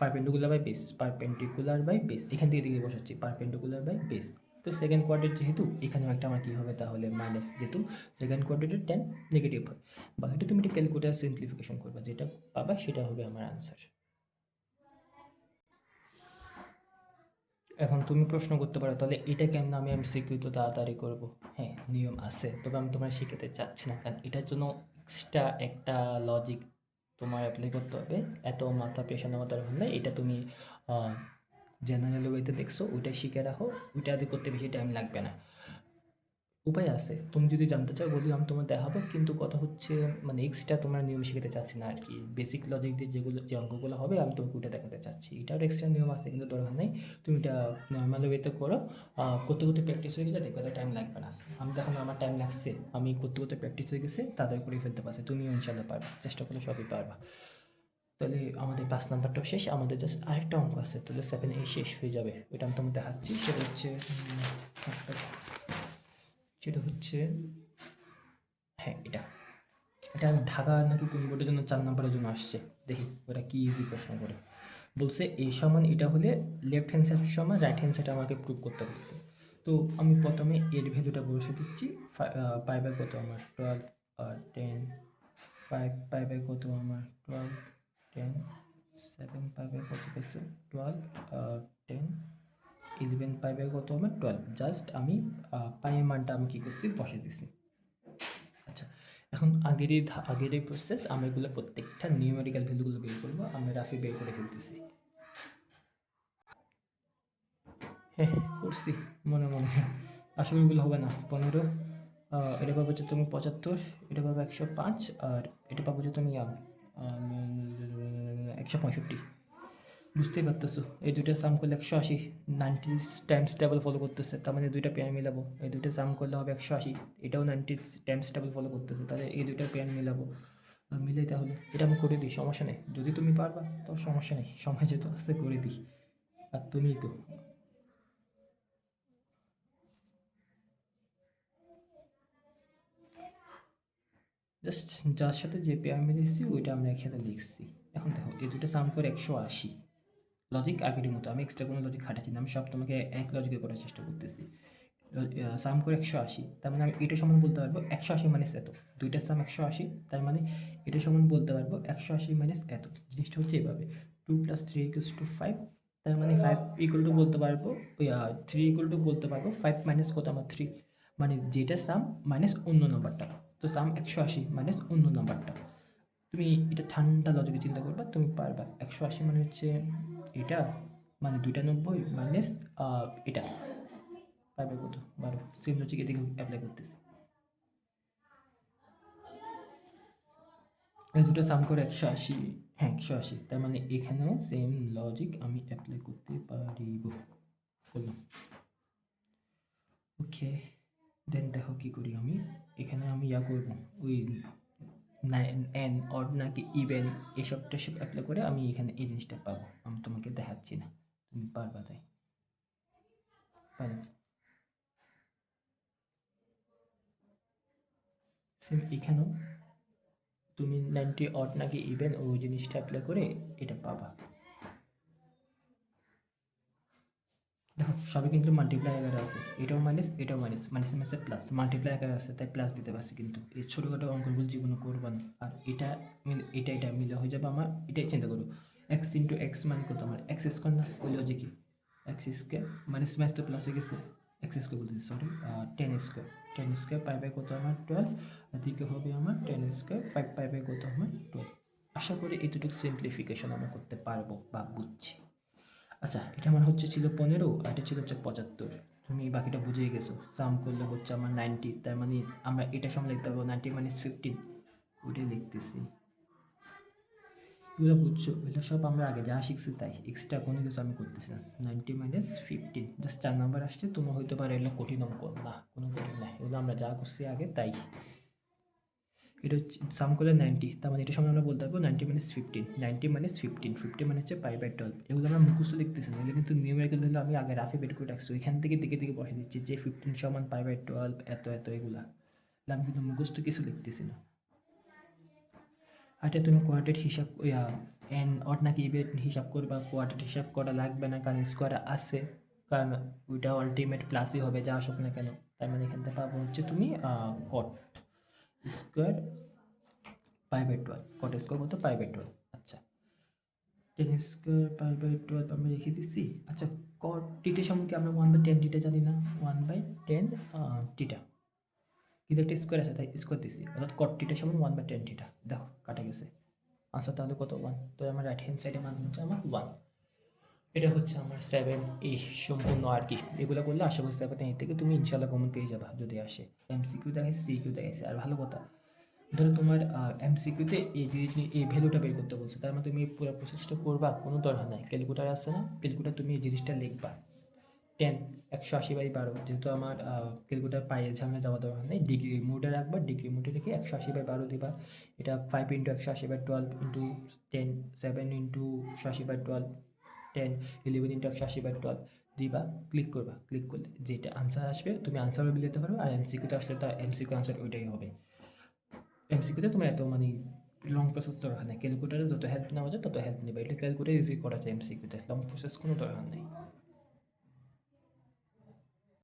perpendicular by base, perpendicular by base, এখান থেকে দিকে বসাচ্ছি পারপেন্ডিকুলার বাই বেস। তো সেকেন্ড কোয়াড্রেট যেহেতু, এখানেও একটা আমার কী হবে তাহলে মাইনাস, যেহেতু সেকেন্ড কোয়াড্রেটের টেন নেগেটিভ হয়। বাকিটা তুমি এটা ক্যালকুলেটার সিম্পলিফিকেশন করবা, যেটা পাবা সেটা হবে আমার আনসার। এখন তুমি প্রশ্ন করতে পারো তাহলে এটা কেমন আমি এমসিকিউ তো তাড়াতাড়ি করব। হ্যাঁ, নিয়ম আছে, তবে আমি তোমার শিখাতে চাচ্ছি না, কারণ এটার জন্য এক্সট্রা একটা লজিক তোমার অ্যাপ্লাই করতে হবে। এত মাথা পেছানো মাথার দরকার নেই, এটা তুমি জেনারেল ওয়েতে দেখছো, ওইটা শিখে রাখো, ওইটা আদি করতে বেশি টাইম লাগবে না। উপায় আছে, তুমি যদি জানতে চাও বলি, আমি তোমার দেখাবো, কিন্তু কথা হচ্ছে মানে এক্সট্রা তোমার নিয়ম শিখাতে চাচ্ছি না আর কি। বেসিক লজিক দিয়ে যেগুলো যে অঙ্কগুলো হবে আমি তোমাকে ওটা দেখাতে চাচ্ছি। এটার এক্সট্রা নিয়ম আছে, কিন্তু দরকার নেই, তুমি এটা নর্মাল ওয়েতে করো। করতে করতে প্র্যাকটিস হয়ে গেলে দেখবে টাইম লাগবে না। আমি দেখো আমার টাইম লাগছে, আমি করতে করতে প্র্যাকটিস হয়ে গেছে, তাড়াতাড়ি করে ফেলতে পারছি। তুমিও ইনশাল্লাহ পারবে, চেষ্টা করলে সবই পারবা। তাহলে আমাদের 5 নাম্বারটাও শেষ, আমাদের জাস্ট আরেকটা অঙ্ক আছে, তাহলে 7A শেষ হয়ে যাবে। ওইটা আমি তোমাকে দেখাচ্ছি। সেটা হচ্ছে হ্যাঁ, এটা এটা ঢাকা নাকি কোন বোর্ডের জন্য 4 নম্বরের জন্য আসছে। দেখি ওরা কি ইজি প্রশ্ন করে। বলছে এ সমান এটা হলে লেফট হ্যান্ড সাইড সমান রাইট হ্যান্ড সাইড আমাকে প্রুভ করতে বলছে। তো আমি প্রথমে এর ভ্যালুটা বসে দিচ্ছি। পাই বাই কত আমার 12 আর 10, 5 পাই বাই কত আমার 12, 10, 7 পাই বাই কত পেয়েছে 12, 10, 11 পাই বাই কত আমার 12। জাস্ট আমি পাইয়ের মানটা আমি কী করছি বসে দিছি। আচ্ছা, এখন আগের এই প্রসেস, আমরা এগুলো প্রত্যেকটা নিউমেরিক্যাল ভ্যালুগুলো বের করবো। আমরা রাফি বের করে ফেলতেছি। হ্যাঁ, করছি মনে মনে। আসলে এগুলো হবে না। 15, এটা পাবো হচ্ছে তুমি 75, এটা পাবো 105, আর এটা পাবো হচ্ছে তুমি 165। বুঝতেই পারতেছো, এই দুইটা সাম করলে 180। 90 টাইমস টেবল ফলো করতেছে, তার মানে দুইটা পেয়ার মিলাবো, এই দুইটা সাম করলে হবে 180। এটাও 90 টাইমস টেবল ফলো করতেছে, তাহলে এই দুইটা পেয়ার মিলাবো। মিলাই তাহলে এটা আমি করে দিই, সমস্যা নেই। যদি তুমি পারবা তো সমস্যা নেই, সময় যেহেতু আছে করে দিই। আর তুমিই তো জাস্ট যার সাথে যে পেয়ার মিলেছি ওইটা আমরা একসাথে লিখছি। এখন দেখো এই দুটো সাম করে 180। লজিক আগের মতো, আমি এক্সট্রা কোনো লজিক খাটাচ্ছি না, আমি সব তোমাকে এক লজিকে করার চেষ্টা করতেছি। সাম করে 180, তার মানে আমি এটা সমান বলতে পারবো 180 মাইনাস এত। দুইটার সাম 180, তার মানে এটা সমান বলতে পারবো 180 মাইনাস এত। জিনিসটা হচ্ছে এভাবে, 2 + 3 = 5, তার মানে 5 = বলতে পারবো, 3 = বলতে পারবো 5 মাইনাস কত আমার 3, মানে যেটা সাম মাইনাস অন্য নাম্বারটা। তো সাম 180 মাইনাস অন্য নাম্বারটা। তুমি এটা ঠান্ডা লজিকে চিন্তা করবা, তুমি পারবা। 180 মানে হচ্ছে এটা, মানে 290 মাইনাস এটা, পাইবে কত 12 সেম লজিক এদিকে অ্যাপ্লাই করতেছি এই দুটো সাম করে 180 হ্যাঁ 180 তার মানে এখানেও সেম লজিক আমি অ্যাপ্লাই করতে পারিব করলাম ওকে দেন দেখো কি করি আমি এখানে আমি করব ওই এন অড নাকি ইভেন এসব টেসব অ্যাপ্লাই করে আমি এখানে এই জিনিসটা পাবো আমি তোমাকে দেখাচ্ছি না তুমি পারবা তাই পারো সেম এখানেও তুমি 90 অড নাকি ইভেন ওই জিনিসটা অ্যাপ্লাই করে এটা পাবা দেখো সবই কিন্তু মাল্টিপ্লাই আকারে আছে এটাও মাইনাস এটাও মাইনাস মাইনাস মাইনাসে প্লাস মাল্টিপ্লাই আকারে আছে তাই প্লাস দিতে পারছি কিন্তু এই ছোটোখাটো অঙ্কগুলো জীবনে করবা না আর এটা মিলে হয়ে যাবে আমার এটাই চিন্তা করো এক্স ইন্টু এক্স মান কত আমার এক্স স্কোয়ার না ওই লজিকই এক্স স্কোয়ার মাইনাস মাইনাস তো প্লাস হয়ে গেছে এক্স স্কোয়ার বলতেছি সরি 10 স্কোয়ার পাই বাই কত আমার 12 এদিকে হবে আমার 10 স্কোয়ার 5 পাই বাই কত আমার 12 আশা করি এতটুকু সিম্পলিফিকেশন আমরা করতে পারবো বা বুঝছি আচ্ছা এটা আমার ছিল 15 আর এটা ছিল 75 তুমি বাকিটা বুঝেই গেছো সাম করলে হচ্ছে আমার 90 তার মানে আমরা এটা সামনে লিখতে পারবো 90 মাইনাস 15 ওইটাই লিখতেছি এগুলো বুঝছো এগুলো সব আমরা আগে যা শিখছি তাই এক্সট্রা কোনো কিছু আমি করতেছি না 90 মাইনাস 15 জাস্ট 4 নাম্বার আসছে তোমার হয়তো পারে এগুলো কঠিন অঙ্ক না কোনো কঠিন না এগুলো আমরা যা করছি আগে তাই এটা হচ্ছে সাম করলে 90 তার মানে এটার সামনে আমরা বলতে পারবো 90 মাইনাস 15 90 মাইনাস 15 15 মানে হচ্ছে পাই বাই 12 এগুলো আমরা মুখস্থ লিখতেছি না এগুলো কিন্তু নিউমেরিক্যাল হলে আমি আগে রাফে বের করে রাখছি ওইখান থেকে দিকে বসে দিচ্ছি যে 15 সমান পাই বাই 12 এত এত এগুলা আমি কিন্তু মুখস্থ কিছু লিখতেছি না এটা তুমি কোয়ার্টেট হিসাব এন অট নাকি ইভেন হিসাব করবা কোয়ার্টেট হিসাব করা লাগবে না কারণ স্কোয়ার আছে কারণ ওইটা আলটিমেট প্লাসই হবে যা আসুক না কেন তার মানে এখান থেকে পাবো হচ্ছে তুমি cot square pi by 12 cot square কত পাই বাই 12 আচ্ছা 10 স্কোয়ার পাই বাই 12 আমরা লিখে দিচ্ছি আচ্ছা কট টিটা সম্পর্কে আমরা 1/10 টিটা জানি না 1/10 টিটা কিন্তু একটা স্কোয়ার আছে তাই স্কোয়ার দিছি অর্থাৎ কট টিটা সমান 1/10 টিটা দেখো কাটা গেছে আনসার তাহলে কত 1 তো আমার রাইট হ্যান্ড সাইডে মান হচ্ছে আমার 1 এটা হচ্ছে আমার 7 সম্পূর্ণ আর কি এগুলো করলে আশা করতে পারতে এর থেকে তুমি ইনশাল্লাহ কমন পেয়ে যাবা যদি আসে এমসিকিউ দেখাইছে সিকিউ দেখাইছে আর ভালো কথা ধরো তোমার এমসিকিউতে এই জিনিস এই ভ্যালুটা বের করতে বলছে তার মানে তুমি পুরো প্রসেসটা করবা কোনো দরকার নাই ক্যালকুলেটার আছে না ক্যালকুলেটার তুমি এই জিনিসটা লিখবা 180/12 যেহেতু আমার ক্যালকুলেটার পাইয়ে ঝামেলা যাওয়া দরকার নেই ডিগ্রি মোডে রাখবা ডিগ্রি মোডে রেখে 180/12 দিবা এটা 5 ইন্টু 180/12 ইন্টু 10 7 ইন্টু 180/12 10 11 ইন্টু 180/12 দিবা ক্লিক করবা ক্লিক করলে যেটা আনসার আসবে তুমি আনসারও দিতে পারো আর এমসিকিউতে আসলে তার এমসিকিউ আনসার ওইটাই হবে এমসিকিউতে তোমার এত লং প্রসেস দরকার নেই ক্যালকুলেটারে যত হেল্প নেওয়া যায় তত হেল্প নেবে এটা ক্যালকুলেটার ইজি করা যায় এমসিকিউতে লং প্রসেস কোনো দরকার নেই